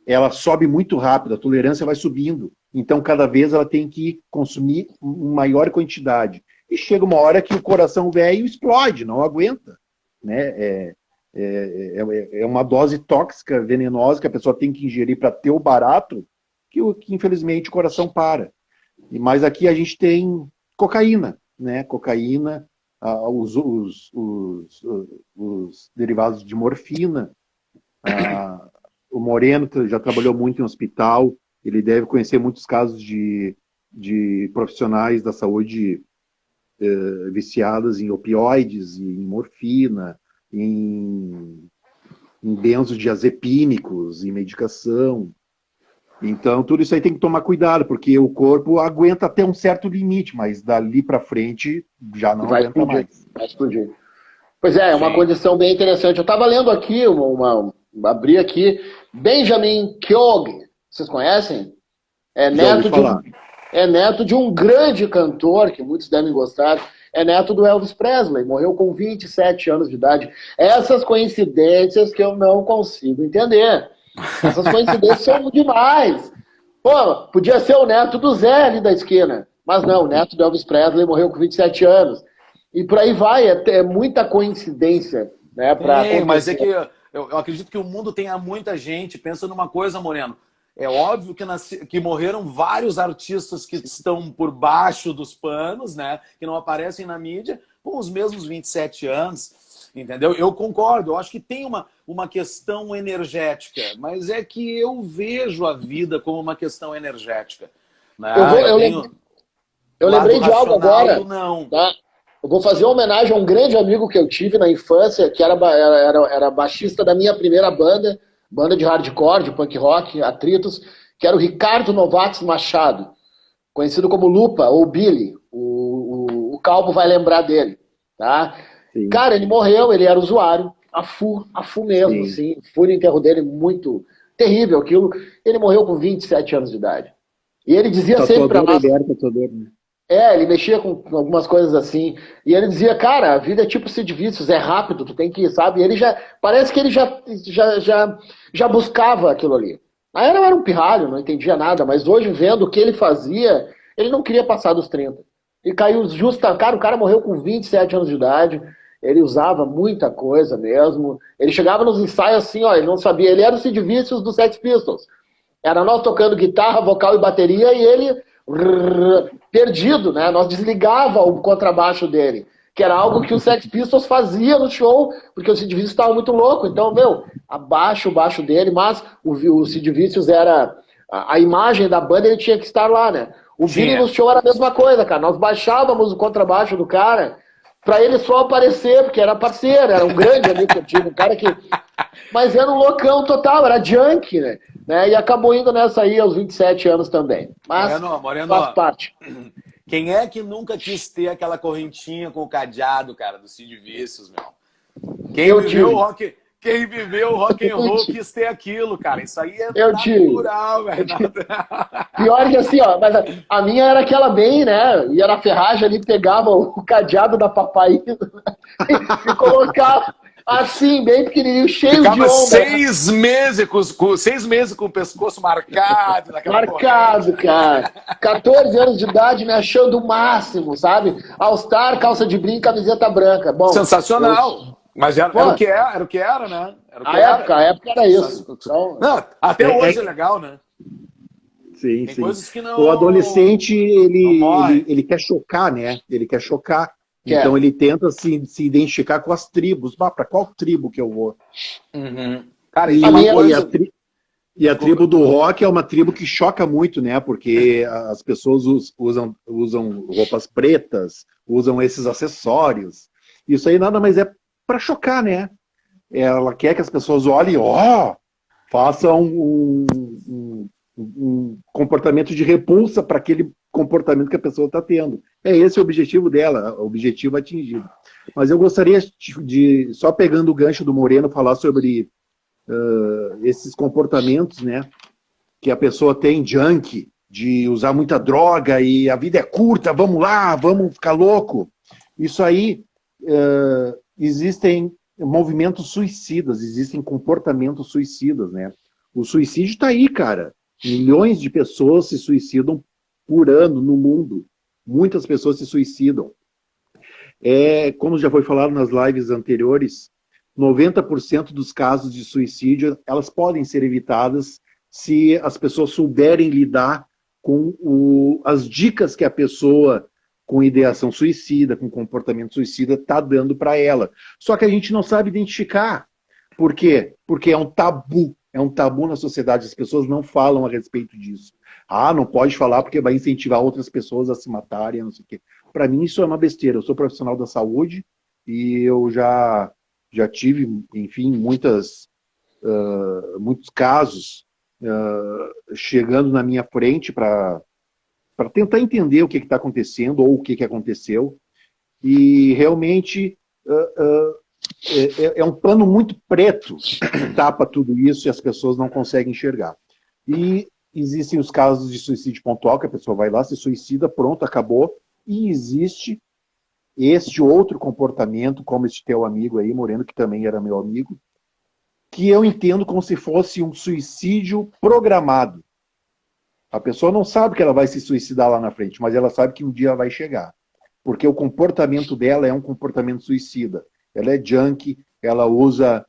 ela sobe muito rápido, a tolerância vai subindo. Então, cada vez ela tem que consumir maior quantidade. E chega uma hora que o coração velho explode, não aguenta. Né? É uma dose tóxica, venenosa, que a pessoa tem que ingerir para ter o barato, que infelizmente o coração para. Mas aqui a gente tem cocaína, né? Cocaína, os derivados de morfina, o Moreno já trabalhou muito em hospital, ele deve conhecer muitos casos de profissionais da saúde viciadas em opioides, em morfina, em benzodiazepínicos, em medicação. Então, tudo isso aí tem que tomar cuidado, porque o corpo aguenta até um certo limite, mas dali para frente já não aguenta mais. Vai explodir. Pois é uma condição bem interessante. Eu estava lendo aqui, abri aqui, Benjamin Keogh, vocês conhecem? É neto de um grande cantor, que muitos devem gostar, é neto do Elvis Presley, morreu com 27 anos de idade. Essas coincidências que eu não consigo entender. Essas coincidências são demais. Pô, podia ser o neto do Zé ali da esquina, mas não, o neto do Elvis Presley morreu com 27 anos. E por aí vai, é muita coincidência, né? Mas é que eu acredito que o mundo tenha muita gente. Pensa numa coisa, Moreno. É óbvio que morreram vários artistas que estão por baixo dos panos, né? Que não aparecem na mídia, com os mesmos 27 anos. Entendeu? Eu concordo, eu acho que tem uma questão energética, mas é que eu vejo a vida como uma questão energética. Né? Eu lembrei de algo agora. Não. Tá? Eu vou fazer uma homenagem a um grande amigo que eu tive na infância, que era baixista da minha primeira banda de hardcore, de punk rock, Atritos, que era o Ricardo Novax Machado, conhecido como Lupa, ou Billy. O Calvo vai lembrar dele. Tá? Sim. Cara, ele morreu, ele era usuário, a full mesmo, assim. Fui no enterro dele, muito terrível aquilo. Ele morreu com 27 anos de idade. E ele dizia sempre pra nós... ele mexia com algumas coisas assim. E ele dizia, cara, a vida é tipo Sid Vicious, é rápido, tu tem que, sabe? E ele parece que ele já buscava aquilo ali. Aí eu era um pirralho, não entendia nada, mas hoje, vendo o que ele fazia, ele não queria passar dos 30. E caiu cara, o cara morreu com 27 anos de idade. Ele usava muita coisa mesmo. Ele chegava nos ensaios assim, ó, ele não sabia. Ele era o Sid Vicious dos Sex Pistols. Era nós tocando guitarra, vocal e bateria e ele perdido, né? Nós desligava o contrabaixo dele, que era algo que o Sex Pistols fazia no show, porque o Sid Vicious estava muito louco. Então, abaixa o baixo dele, mas o Sid Vicious era... A imagem da banda, ele tinha que estar lá, né? O Billy no show era a mesma coisa, cara. Nós baixávamos o contrabaixo do cara pra ele só aparecer, porque era parceiro, era um grande amigo que eu tive, um cara que... Mas era um loucão total, era junk, né? E acabou indo nessa aí aos 27 anos também. Mas Moreno, faz parte. Quem é que nunca quis ter aquela correntinha com o cadeado, cara, do Sid Vicious, meu? Quem viveu o rock and roll quis ter aquilo, cara. Isso aí é natural, velho. Pior que assim, ó, mas a minha era aquela bem, né? Ia na ferragem ali, pegava o cadeado da papai e colocava assim, bem pequenininho, cheio de onda. 6 meses com o pescoço marcado. Marcado, cara. 14 anos de idade, me achando o máximo, sabe? All-Star, calça de brim, camiseta branca. Bom, sensacional. Mas era o que era, né? A época era isso. Então, não, até hoje é legal, né? Sim, Tem sim. coisas que não... O adolescente, ele quer chocar, né? Ele quer chocar. Então ele tenta se identificar com as tribos. Para qual tribo que eu vou? Uhum. Cara, e a tribo do rock é uma tribo que choca muito, né? Porque as pessoas usam roupas pretas, usam esses acessórios. Isso aí nada mais é para chocar, né? Ela quer que as pessoas olhem, façam um comportamento de repulsa para aquele comportamento que a pessoa está tendo. É esse o objetivo dela, o objetivo atingido. Mas eu gostaria de, só pegando o gancho do Moreno, falar sobre esses comportamentos, né, que a pessoa tem junk, de usar muita droga e a vida é curta, vamos lá, vamos ficar louco. Isso aí, existem movimentos suicidas, existem comportamentos suicidas, né? O suicídio está aí, cara. Milhões de pessoas se suicidam por ano no mundo. Muitas pessoas se suicidam. Como já foi falado nas lives anteriores, 90% dos casos de suicídio, elas podem ser evitadas se as pessoas souberem lidar com as dicas que a pessoa com ideação suicida, com comportamento suicida, está dando para ela. Só que a gente não sabe identificar. Por quê? Porque é um tabu. É um tabu na sociedade, as pessoas não falam a respeito disso. Ah, não pode falar porque vai incentivar outras pessoas a se matarem, não sei o quê. Para mim isso é uma besteira. Eu sou profissional da saúde e eu já tive, enfim, muitos casos chegando na minha frente para tentar entender o que está acontecendo ou o que aconteceu. E realmente é um pano muito preto que tapa tudo isso e as pessoas não conseguem enxergar. E existem os casos de suicídio pontual, que a pessoa vai lá, se suicida, pronto, acabou. E existe este outro comportamento, como este teu amigo aí, Moreno, que também era meu amigo, que eu entendo como se fosse um suicídio programado. A pessoa não sabe que ela vai se suicidar lá na frente, mas ela sabe que um dia vai chegar. Porque o comportamento dela é um comportamento suicida. Ela é junkie, ela usa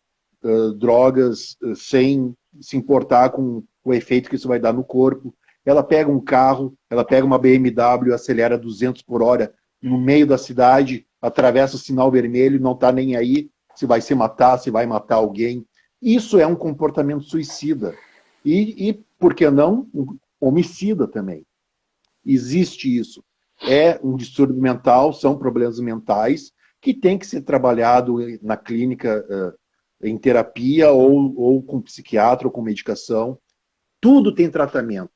drogas sem se importar com o efeito que isso vai dar no corpo. Ela pega um carro, ela pega uma BMW, acelera 200 por hora no meio da cidade, atravessa o sinal vermelho, não está nem aí se vai se matar, se vai matar alguém. Isso é um comportamento suicida. E por que não, um homicida também. Existe isso. É um distúrbio mental, são problemas mentais que tem que ser trabalhado na clínica, em terapia, ou com psiquiatra, ou com medicação. Tudo tem tratamento.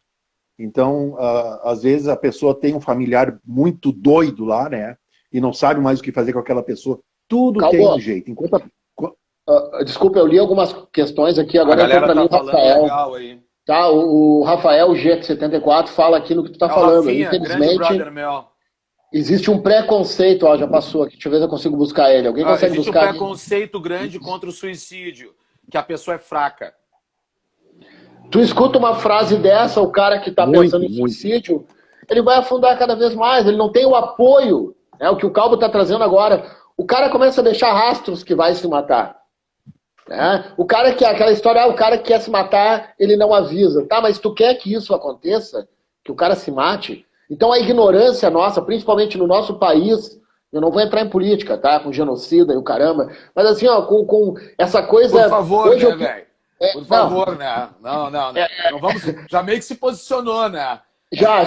Então, às vezes a pessoa tem um familiar muito doido lá, né? E não sabe mais o que fazer com aquela pessoa. Tudo tem um jeito. Desculpa, eu li algumas questões aqui, agora entrou para mim, Rafael. Legal aí. Tá, o Rafael G74 fala aquilo que tu tá falando. Rafinha, infelizmente, meu. Existe um preconceito, ó, já passou aqui, deixa eu ver se eu consigo buscar ele. Alguém consegue buscar? Existe um preconceito grande contra o suicídio, que a pessoa é fraca. Tu escuta uma frase dessa, o cara que tá pensando em suicídio, ele vai afundar cada vez mais, ele não tem o apoio, né, o que o Calvo tá trazendo agora. O cara começa a deixar rastros que vai se matar. Né? O cara que, aquela história, o cara que quer se matar, ele não avisa. Tá, mas tu quer que isso aconteça? Que o cara se mate? Então a ignorância nossa, principalmente no nosso país, eu não vou entrar em política, tá? Com genocida e o caramba, mas assim, ó, com essa coisa... Por favor, hoje né, velho? Por favor, né? Não. Não vamos... Já meio que se posicionou, né? Já.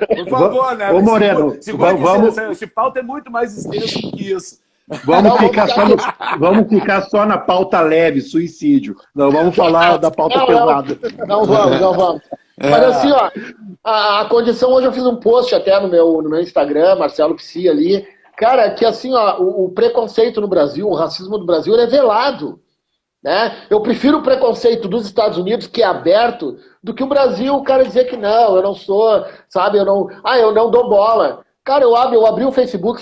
Por favor, né? Ô, Moreno, vamos... Esse pauta é muito mais extenso do que isso. Vamos ficar só na pauta leve, suicídio. Não vamos falar da pauta pesada. Não vamos. Mas assim, ó, a condição, hoje eu fiz um post até no meu Instagram, Marcelo Psi ali, cara, que assim, ó, o preconceito no Brasil, o racismo no Brasil, ele é velado, né? Eu prefiro o preconceito dos Estados Unidos, que é aberto, do que o Brasil, o cara dizer que não, eu não sou, sabe, eu não dou bola. Cara, eu abri o Facebook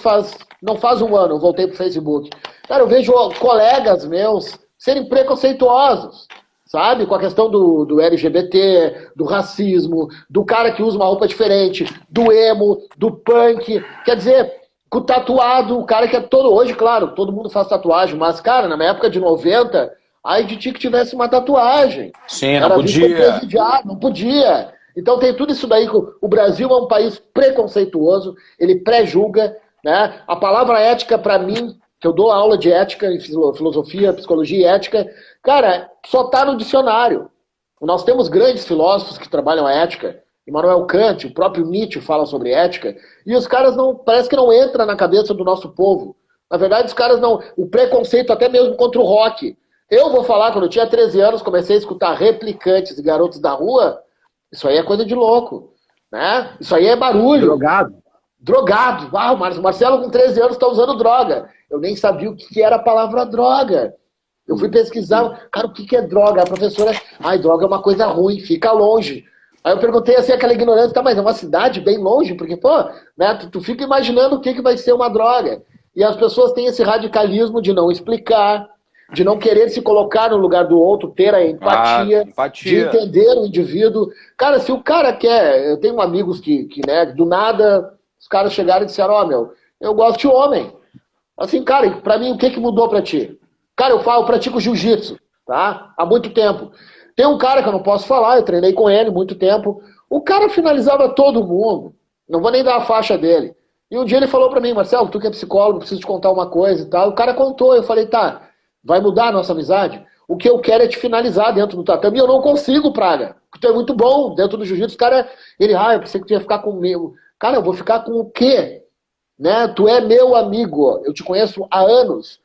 não faz um ano, eu voltei pro Facebook. Cara, eu vejo colegas meus serem preconceituosos, sabe? Com a questão do LGBT, do racismo, do cara que usa uma roupa diferente, do emo, do punk. Quer dizer, com o tatuado, o cara que é todo... Hoje, claro, todo mundo faz tatuagem, mas, cara, na minha época de 90, ai de ti que tivesse uma tatuagem. Sim, não podia. Não podia. Então tem tudo isso daí. O Brasil é um país preconceituoso, ele pré-julga, né? A palavra ética, para mim, que eu dou aula de ética, em filosofia, psicologia e ética, cara, só tá no dicionário. Nós temos grandes filósofos que trabalham a ética. Immanuel Kant, o próprio Nietzsche fala sobre ética, e os caras parece que não entra na cabeça do nosso povo. Na verdade, os caras não... O preconceito até mesmo contra o rock. Eu vou falar, quando eu tinha 13 anos, comecei a escutar Replicantes e Garotos da Rua. Isso aí é coisa de louco, né? Isso aí é barulho. Drogado. Ah, o Marcelo com 13 anos está usando droga. Eu nem sabia o que era a palavra droga. Eu fui pesquisar, cara, o que é droga? A professora, droga é uma coisa ruim, fica longe. Aí eu perguntei assim, aquela ignorância, tá, mas é uma cidade bem longe? Porque, pô, né, tu fica imaginando o que vai ser uma droga. E as pessoas têm esse radicalismo de não explicar, de não querer se colocar no lugar do outro, ter a empatia, de entender o indivíduo. Cara, se o cara quer... Eu tenho amigos que né, do nada, os caras chegaram e disseram, eu gosto de homem. Assim, cara, pra mim, o que mudou pra ti? Cara, eu pratico jiu-jitsu, tá? Há muito tempo. Tem um cara que eu não posso falar, eu treinei com ele muito tempo. O cara finalizava todo mundo. Não vou nem dar a faixa dele. E um dia ele falou pra mim, Marcelo, tu que é psicólogo, preciso te contar uma coisa e tal. O cara contou, eu falei, tá, vai mudar a nossa amizade? O que eu quero é te finalizar dentro do tatame e eu não consigo, Praga. Porque tu é muito bom dentro do jiu-jitsu. O cara, eu pensei que tu ia ficar com o meu. Cara, eu vou ficar com o quê? Né? Tu é meu amigo. Eu te conheço há anos.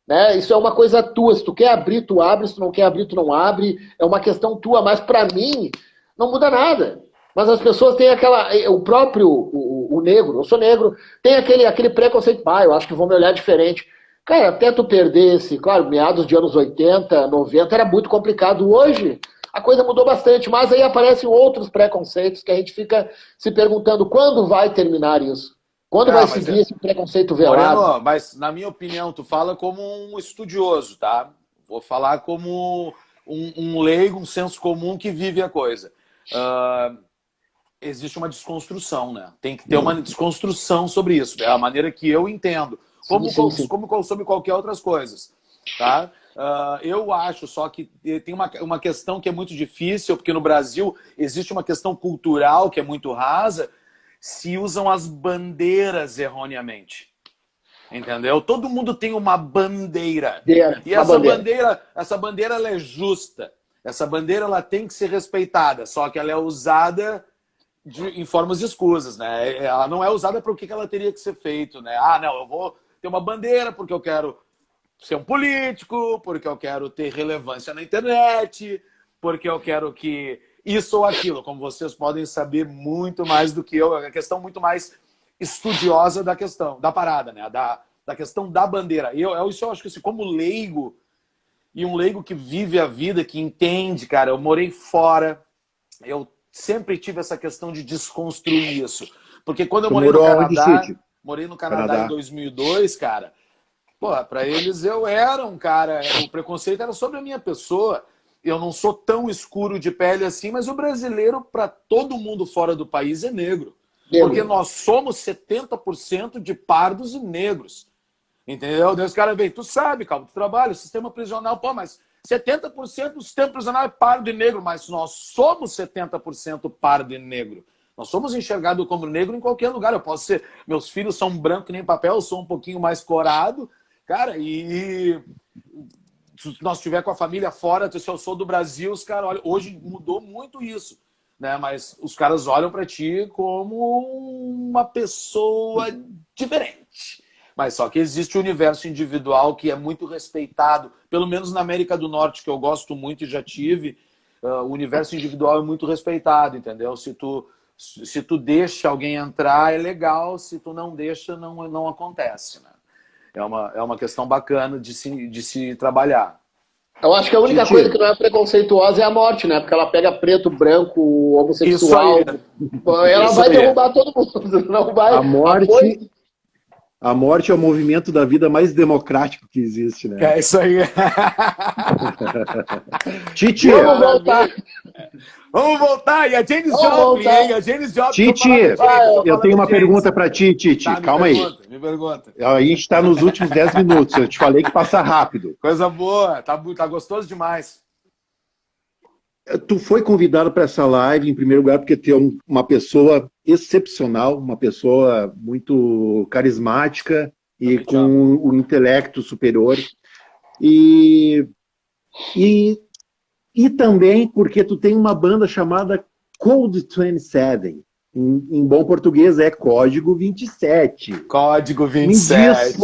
Né? Isso é uma coisa tua. Se tu quer abrir, tu abre. Se tu não quer abrir, tu não abre. É uma questão tua. Mas pra mim, não muda nada. Mas as pessoas têm aquela... O próprio, o negro, eu sou negro, tem aquele preconceito. Eu acho que vão me olhar diferente. Cara, até tu perder esse... Claro, meados de anos 80, 90, era muito complicado. Hoje, a coisa mudou bastante. Mas aí aparecem outros preconceitos que a gente fica se perguntando quando vai terminar isso. Quando vai seguir esse preconceito velado? Moreno, mas na minha opinião, tu fala como um estudioso, tá? Vou falar como um leigo, um senso comum que vive a coisa. Existe uma desconstrução, né? Tem que ter uma desconstrução sobre isso. É a maneira que eu entendo. Como sobre qualquer outras coisas, tá? Eu acho só que tem uma questão que é muito difícil, porque no Brasil existe uma questão cultural que é muito rasa, se usam as bandeiras erroneamente. Entendeu? Todo mundo tem uma bandeira. E essa bandeira ela é justa. Essa bandeira ela tem que ser respeitada, só que ela é usada em formas escusas, né? Ela não é usada para o que ela teria que ser feito, né? Não, eu vou ter uma bandeira porque eu quero ser um político, porque eu quero ter relevância na internet, porque eu quero que isso ou aquilo, como vocês podem saber muito mais do que eu, é a questão muito mais estudiosa da questão, da parada, né? Da questão da bandeira. Isso eu acho que assim, como leigo, e um leigo que vive a vida, que entende, cara, eu morei fora, eu sempre tive essa questão de desconstruir isso. Porque quando eu morei no Canadá em 2002, cara, pra eles eu era um cara, o preconceito era sobre a minha pessoa. Eu não sou tão escuro de pele assim, mas o brasileiro, para todo mundo fora do país, é negro. Porque nós somos 70% de pardos e negros. Entendeu? Daí os caras vêm, tu sabe, cara, tu trabalha, sistema prisional, mas 70% do sistema prisional é pardo e negro, mas nós somos 70% pardo e negro. Nós somos enxergados como negro em qualquer lugar. Eu posso ser, meus filhos são branco que nem papel, eu sou um pouquinho mais corado, cara, e se nós estiver com a família fora, se eu sou do Brasil, os caras olham. Hoje mudou muito isso, né? Mas os caras olham para ti como uma pessoa diferente. Mas só que existe o universo individual que é muito respeitado, pelo menos na América do Norte, que eu gosto muito e já tive, o universo individual é muito respeitado, entendeu? Se tu deixa alguém entrar, é legal, se tu não deixa, não acontece, né? É uma questão bacana de se trabalhar. Eu acho que a única coisa que não é preconceituosa é a morte, né? Porque ela pega preto, branco, homossexual. Ela vai derrubar todo mundo. Não vai... A morte é o movimento da vida mais democrático que existe, né? É isso aí. Titi! Vamos voltar! E a Janis Joplin, hein? A Janis Joplin. Titi, eu tenho uma pergunta para ti, Titi. Tá, calma aí. Me pergunta. A gente está nos últimos 10 minutos. Eu te falei que passa rápido. Coisa boa. Tá gostoso demais. Tu foi convidado para essa live, em primeiro lugar, porque tu é uma pessoa excepcional, uma pessoa muito carismática e com um intelecto superior. E também porque tu tem uma banda chamada Code 27. Em bom português é Código 27. Código 27.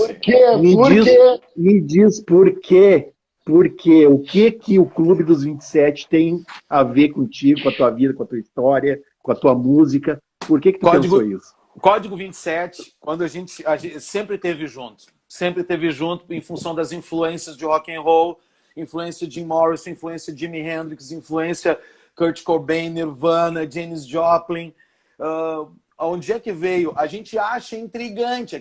Me diz por quê. Porque o que o Clube dos 27 tem a ver contigo, com a tua vida, com a tua história, com a tua música? Por que tu pensou isso? Código 27, quando a gente sempre teve junto. Sempre teve junto em função das influências de rock and roll, influência de Jim Morrison, influência de Jimi Hendrix, influência Kurt Cobain, Nirvana, Janis Joplin. Onde é que veio? A gente acha intrigante.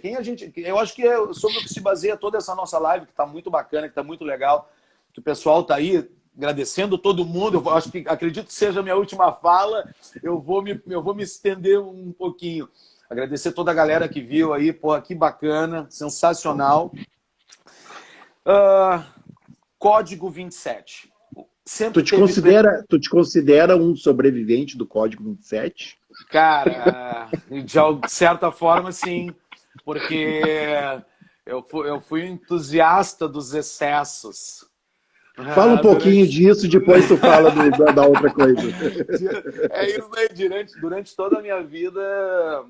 Eu acho que é sobre o que se baseia toda essa nossa live, que está muito bacana, que está muito legal, que o pessoal está aí agradecendo todo mundo. Acredito que seja a minha última fala. Eu vou me estender um pouquinho. Agradecer toda a galera que viu aí, pô, que bacana, sensacional. Código 27. Tu te considera um sobrevivente do Código 27? Cara, de certa forma, sim. Porque eu fui um entusiasta dos excessos. Fala um pouquinho disso, depois tu fala da outra coisa. É isso aí, durante toda a minha vida,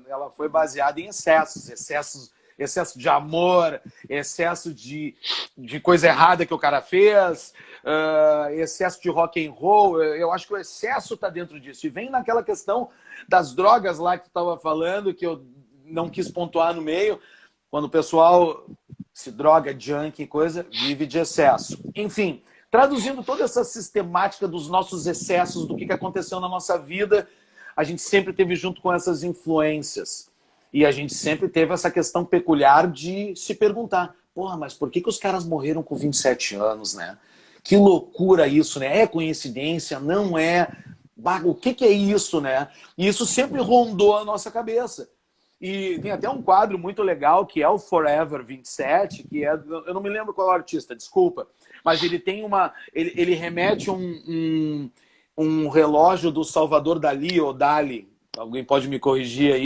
ela foi baseada em excesso de amor, excesso de coisa errada que o cara fez, excesso de rock and roll. Eu acho que o excesso está dentro disso. E vem naquela questão das drogas lá que tu estava falando, que eu não quis pontuar no meio, quando o pessoal se droga, junk e coisa, vive de excesso. Enfim, traduzindo toda essa sistemática dos nossos excessos, do que aconteceu na nossa vida, a gente sempre teve junto com essas influências. E a gente sempre teve essa questão peculiar de se perguntar, porra, mas por que os caras morreram com 27 anos, né? Que loucura isso, né? É coincidência? Não é? O que é isso, né? E isso sempre rondou a nossa cabeça. E tem até um quadro muito legal, que é o Forever 27, que é... Eu não me lembro qual é o artista, desculpa. Mas ele tem uma... Ele remete um relógio do Salvador Dalí, ou Dali. Alguém pode me corrigir aí?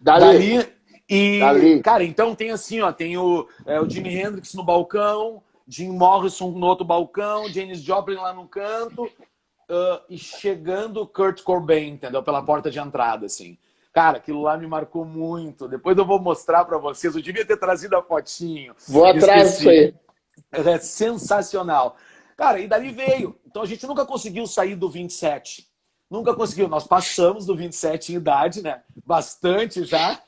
Dali. E, Dali. Cara, então tem assim, ó, tem o Jimi Hendrix no balcão, Jim Morrison no outro balcão, Janis Joplin lá no canto, e chegando Kurt Cobain, entendeu? Pela porta de entrada, assim. Cara, aquilo lá me marcou muito. Depois eu vou mostrar pra vocês. Eu devia ter trazido a fotinho. Vou atrás disso aí. É sensacional. Cara, e dali veio. Então a gente nunca conseguiu sair do 27. Nunca conseguiu. Nós passamos do 27 em idade, né? Bastante já.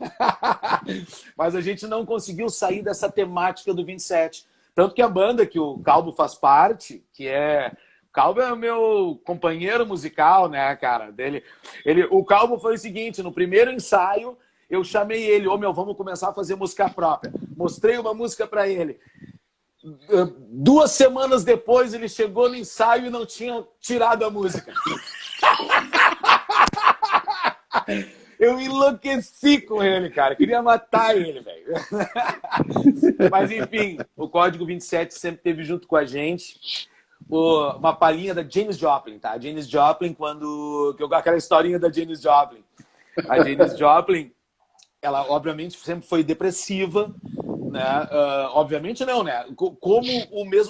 Mas a gente não conseguiu sair dessa temática do 27. Tanto que a banda que o Calbo faz parte, que é... O Calbo é o meu companheiro musical, né, cara? O Calbo foi o seguinte, no primeiro ensaio, eu chamei ele, vamos começar a fazer música própria. Mostrei uma música pra ele. 2 semanas depois, ele chegou no ensaio e não tinha tirado a música. Eu enlouqueci com ele, cara. Queria matar ele, velho. Mas, enfim, o Código 27 sempre esteve junto com a gente. Uma palhinha da Janis Joplin, tá? A Janis Joplin, aquela historinha da Janis Joplin. A Janis Joplin, ela, obviamente, sempre foi depressiva, né? Obviamente não, né? Como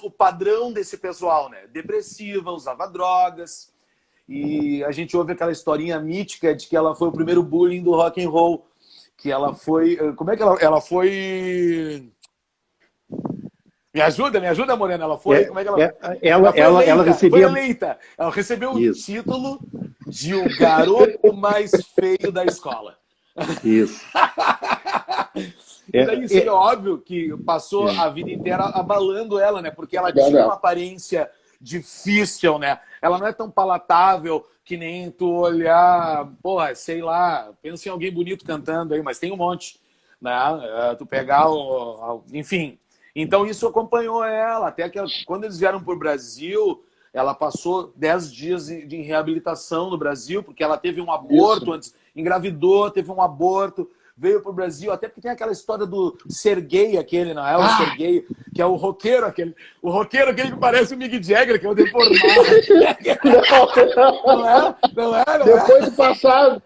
o padrão desse pessoal, né? Depressiva, usava drogas. E a gente ouve aquela historinha mítica de que ela foi o primeiro bullying do rock and roll. Que ela foi... Como é que ela foi... Me ajuda, Morena. Ela foi... como é que ela recebeu... Foi eleita. Ela recebeu o título de o garoto mais feio da escola. Isso. Isso é óbvio que passou a vida inteira abalando ela, né? Porque ela tinha uma aparência difícil, né? Ela não é tão palatável que nem tu olhar, porra, sei lá, pensa em alguém bonito cantando aí, mas tem um monte, né? Tu pegar enfim. Então isso acompanhou ela, até que quando eles vieram pro Brasil, ela passou 10 dias em reabilitação no Brasil, porque ela teve um aborto antes, engravidou, teve um aborto, veio pro Brasil, até porque tem aquela história do Serguei aquele, não é? O Serguei, que é o roqueiro aquele que parece o Mick Jagger, que é o deformado. Não é?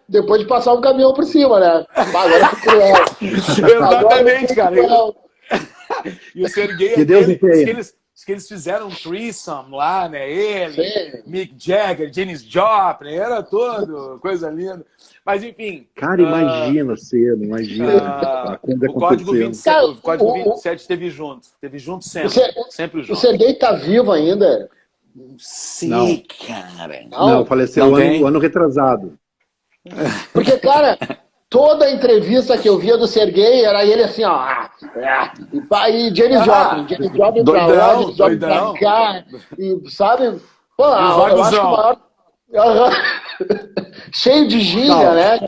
Depois de passar um caminhão por cima, né? Agora é cruel. Exatamente, cara. E o Serguei, que eles fizeram um threesome lá, né? Ele, sim. Mick Jagger, Janis Joplin, era todo, coisa linda. Mas, enfim... Cara, imagina a cena, imagina. O Código 27, o Código 27 esteve junto sempre. Sempre junto. O Serguei tá vivo ainda? Sim, não. Cara. Não, faleceu ano retrasado. Porque, cara... Toda a entrevista que eu via do Serguei era ele assim, ó. E Janis Joplin pra lá, Janis Joplin pra cá. E, sabe? Pô, eu acho que o maior... Cheio de gíria, né?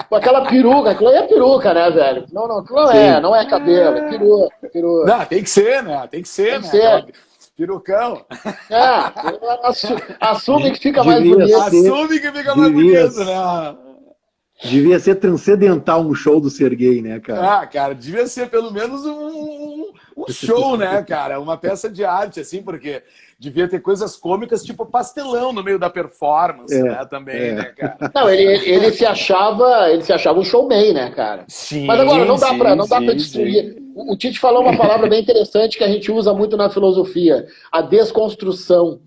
Com aquela peruca. Aquilo aí é peruca, né, velho? Não, aquilo não é cabelo, é peruca. Não, tem que ser, né? Tem que ser. Perucão. Assume que fica mais bonito. Assume que fica mais bonito, né? Devia ser transcendental um show do Serguei, né, cara? Cara, devia ser pelo menos um show, né, cara? Uma peça de arte, assim, porque devia ter coisas cômicas, tipo pastelão no meio da performance, né, também, né, cara? Não, ele se achava um showman, né, cara? Sim, Mas agora, não dá pra sim, destruir. sim. O Tite falou uma palavra bem interessante que a gente usa muito na filosofia, a desconstrução.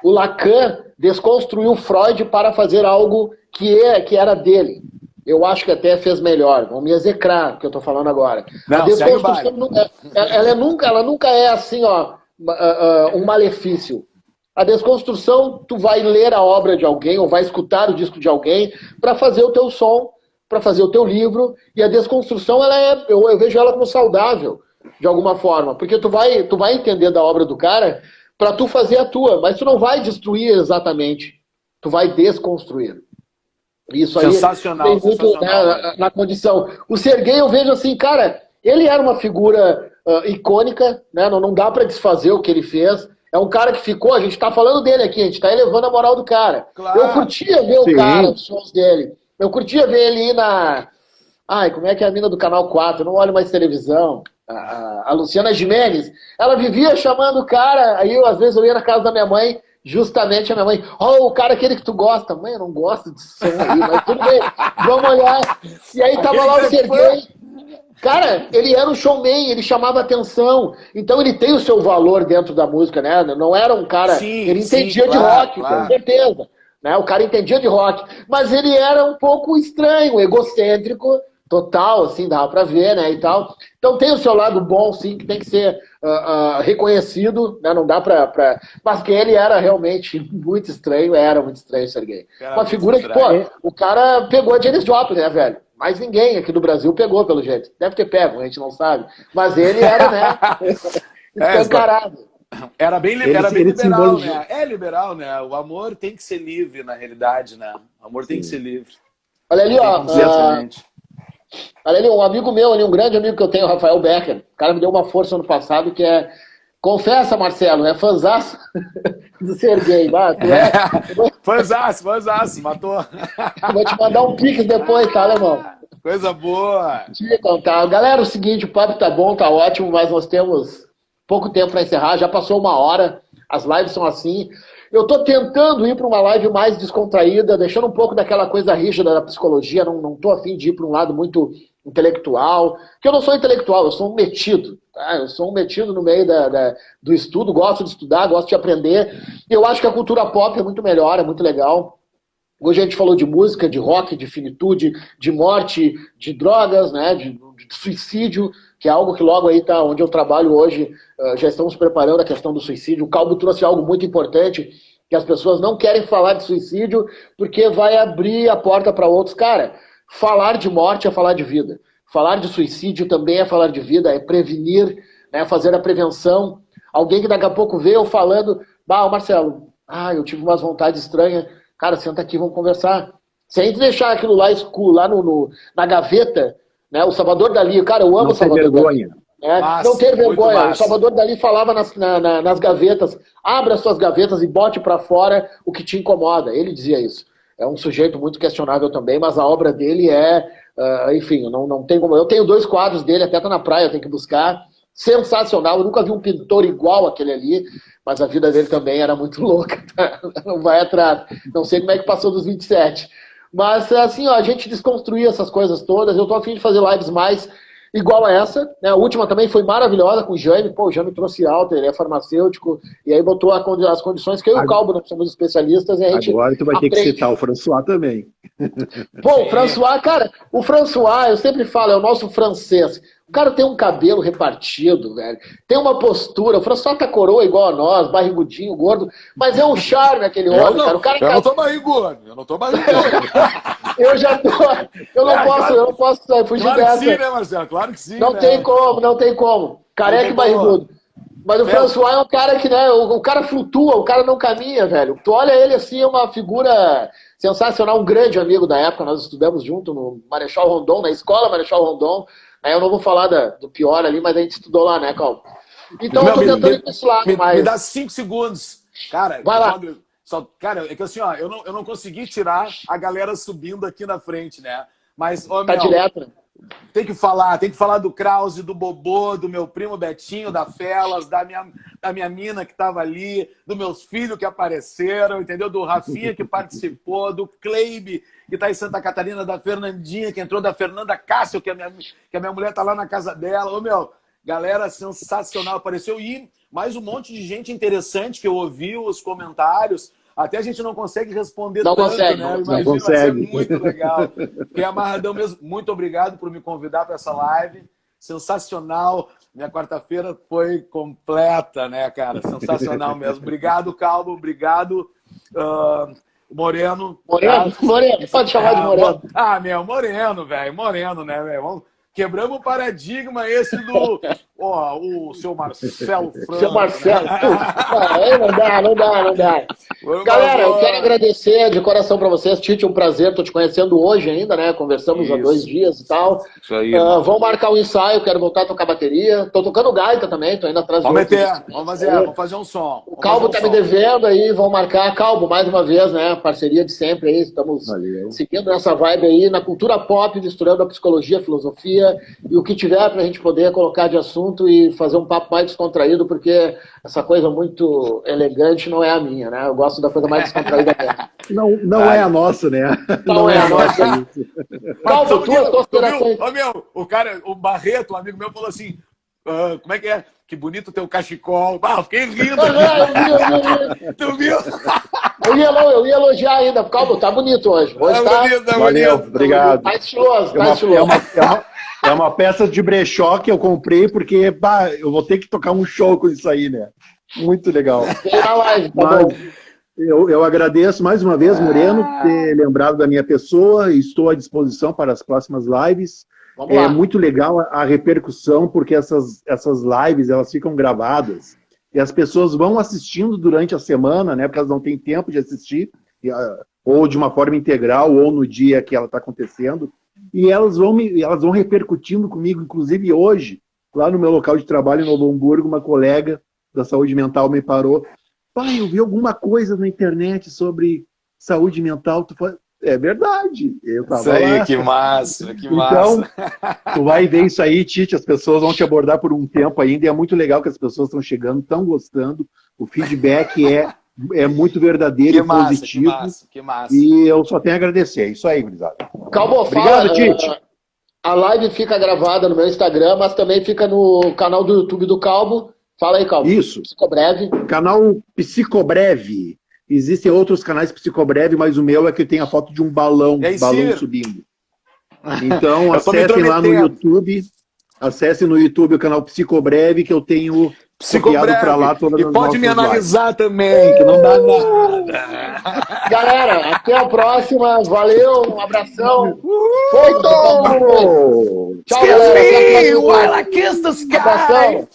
O Lacan desconstruiu Freud para fazer algo que era dele. Eu acho que até fez melhor. Vão me execrar o que eu estou falando agora. Não, a desconstrução ela nunca é assim, ó, um malefício. A desconstrução, tu vai ler a obra de alguém ou vai escutar o disco de alguém para fazer o teu som, para fazer o teu livro. E a desconstrução, eu vejo ela como saudável, de alguma forma. Porque tu vai entender da obra do cara para tu fazer a tua, mas tu não vai destruir exatamente. Tu vai desconstruir. Isso aí sensacional, tem muito, né, na condição. O Serguei eu vejo assim, cara, ele era uma figura icônica, né, não dá para desfazer o que ele fez. É um cara que ficou, a gente tá falando dele aqui, a gente tá elevando a moral do cara. Claro. Eu curtia ver o cara, os shows dele. Eu curtia ver ele ir na... Ai, como é que é a mina do Canal 4? Eu não olho mais televisão. A Luciana Gimenez. Ela vivia chamando o cara, aí às vezes eu ia na casa da minha mãe, justamente a minha mãe, o cara aquele que tu gosta. Mãe, eu não gosto de som aí, mas tudo bem, vamos olhar. E aí tava lá o Serguei. Cara, ele era um showman, ele chamava atenção. Então ele tem o seu valor dentro da música, né? Não era um cara... Sim, ele entendia de rock, com certeza. Né? O cara entendia de rock. Mas ele era um pouco estranho, egocêntrico, total, assim, dava pra ver, né, e tal. Então tem o seu lado bom, sim, que tem que ser reconhecido, né, não dá pra... Mas que ele era realmente muito estranho, o Serguei. Uma figura que, pô, o cara pegou a Janis Joplin, né, velho? Mas ninguém aqui do Brasil pegou, pelo jeito. Deve ter pego, a gente não sabe. Mas ele era, né, escancarado. Era bem liberal, né? É liberal, né? O amor tem que ser livre, na realidade, né? O amor tem que ser livre. Olha ali, ó. Olha ali, um amigo meu, ali, um grande amigo que eu tenho, o Rafael Becker. O cara me deu uma força ano passado que é... Confessa, Marcelo, é fãzaço do Serguei. Fãzaço, matou. Vou te mandar um pix depois, tá, alemão? Coisa boa. Deixa eu contar. Galera, é o seguinte, o papo tá bom, tá ótimo, mas nós temos pouco tempo para encerrar. Já passou 1 hora, as lives são assim. Eu tô tentando ir para uma live mais descontraída, deixando um pouco daquela coisa rígida da psicologia, não tô afim de ir para um lado muito intelectual, que eu não sou intelectual, eu sou um metido, tá? Eu sou um metido no meio do estudo, gosto de estudar, gosto de aprender. Eu acho que a cultura pop é muito melhor, é muito legal. Hoje a gente falou de música, de rock, de finitude, de morte, de drogas, né, de suicídio, que é algo que logo aí tá onde eu trabalho hoje, já estamos preparando a questão do suicídio. O Calbo trouxe algo muito importante, que as pessoas não querem falar de suicídio porque vai abrir a porta para outros. Cara, falar de morte é falar de vida. Falar de suicídio também é falar de vida, é prevenir, né, fazer a prevenção. Alguém que daqui a pouco vê eu falando, Marcelo, eu tive umas vontades estranhas. Cara, senta aqui, vamos conversar. Se a gente deixar aquilo lá na gaveta, né, o Salvador Dalí, cara, eu amo o Salvador Dalí. Né? Não ter vergonha. O Salvador Dalí falava nas gavetas, abra suas gavetas e bote para fora o que te incomoda. Ele dizia isso. É um sujeito muito questionável também, mas a obra dele enfim, não tem como... Eu tenho 2 quadros dele, até tá na praia, eu tenho que buscar. Sensacional, eu nunca vi um pintor igual aquele ali, mas a vida dele também era muito louca, tá? Não vai atrás. Não sei como é que passou dos 27. Mas, assim, ó, a gente desconstruir essas coisas todas. Eu tô a fim de fazer lives mais igual a essa, né? A última também foi maravilhosa com o Jaime. Pô, o Jaime trouxe alta, ele é farmacêutico, e aí botou as condições que eu e o Calbo, nós somos especialistas. E a gente agora tu vai ter que citar o François também. Pô, o François, cara, o François, eu sempre falo, é o nosso francês. O cara tem um cabelo repartido, velho. Tem uma postura. O François tá coroa igual a nós, barrigudinho, gordo. Mas é um charme aquele homem, cara. O cara eu não tô barrigudo. Eu não tô barrigudo. Eu já tô. Eu não posso fugir claro dessa. Claro que sim, né, Marcelo? Claro que sim. Não tem como. Careca e barrigudo. Mas o François é um cara que, né, o cara flutua, o cara não caminha, velho. Tu olha ele assim, é uma figura sensacional, um grande amigo da época. Nós estudamos junto no Marechal Rondon, na escola Marechal Rondon. Eu não vou falar do pior ali, mas a gente estudou lá, né, Calma? Então eu tô tentando ir pra esse lado, mas... Me dá 5 segundos. Cara, vai lá. Cara, é que assim, ó, eu não consegui tirar a galera subindo aqui na frente, né? Mas, tá direto, né? Tem que falar do Krause, do Bobô, do meu primo Betinho, da Felas, da minha mina que estava ali, dos meus filhos que apareceram, entendeu? Do Rafinha que participou, do Kleibe, que está em Santa Catarina, da Fernandinha, que entrou, da Fernanda Cássio, que a minha mulher está lá na casa dela. Ô, meu, galera sensacional apareceu. E mais um monte de gente interessante que eu ouvi os comentários. Até a gente não consegue responder não tanto, consegue, né? Não consegue. Vai ser muito legal. Fiquei amarradão mesmo. Muito obrigado por me convidar para essa live. Sensacional. Minha quarta-feira foi completa, né, cara? Sensacional mesmo. Obrigado, Calvo. Obrigado, Moreno. Moreno? Moreno, pode chamar de Moreno. Moreno, velho. Moreno, né, velho? Quebramos o paradigma esse do... o seu Marcelo Franco. Seu Marcelo. Né? Não dá. Galera, eu quero agradecer de coração para vocês. Tite, um prazer. Tô te conhecendo hoje ainda, né? Conversamos há 2 dias e tal. Isso aí. Vamos marcar um ensaio. Quero voltar a tocar bateria. Tô tocando gaita também. Tô indo atrás Vamos de outros. vamos fazer um som. O Calvo tá me devendo aí. Vamos marcar. Calvo, mais uma vez, né? Parceria de sempre aí. Estamos seguindo essa vibe aí na cultura pop, misturando a psicologia, a filosofia e o que tiver pra gente poder colocar de assunto e fazer um papo mais descontraído, porque essa coisa muito elegante não é a minha, né? Eu gosto da coisa mais descontraída mesmo. Não é a nossa, né? Não é a nossa. Calvo, tuas considerações. O cara, o Barreto, um amigo meu, falou assim, como é que é? Que bonito teu cachecol. Eu fiquei rindo. Tu viu? Eu ia elogiar ainda. Calma, tá bonito hoje. Hoje tá bonito. Valeu, obrigado. Tá estiloso, É uma peça de brechó que eu comprei porque eu vou ter que tocar um show com isso aí, né? Muito legal. Vem na live, tá Mas bom. eu agradeço mais uma vez, Moreno, por ter lembrado da minha pessoa e estou à disposição para as próximas lives. Vamos lá. Muito legal a repercussão, porque essas lives elas ficam gravadas e as pessoas vão assistindo durante a semana, né? Porque elas não têm tempo de assistir, ou de uma forma integral, ou no dia que ela está acontecendo. E elas vão repercutindo comigo, inclusive hoje, lá no meu local de trabalho em Novo Hamburgo, uma colega da saúde mental me parou. Pai, eu vi alguma coisa na internet sobre saúde mental. É verdade. Eu tava isso aí, lá. que massa, que então, massa. Tu vai ver isso aí, Tite, as pessoas vão te abordar por um tempo ainda, e é muito legal que as pessoas estão chegando, estão gostando, o feedback é muito verdadeiro e positivo. Que massa. E eu só tenho a agradecer. É isso aí, gurizada. Calma, obrigado, Tite. A live fica gravada no meu Instagram, mas também fica no canal do YouTube do Calvo. Fala aí, Calvo. Isso. Psicobreve. Canal Psicobreve. Existem outros canais Psicobreve, mas o meu é que tem a foto de um balão subindo. Então, acessem lá no YouTube. Acessem no YouTube o canal Psicobreve, que eu tenho copiado para lá todas as E pode me analisar lives. também, que não dá nada. Galera, até a próxima. Valeu, um abração. Foi, Oh! tchau, galera. While I kiss the sky. Abração.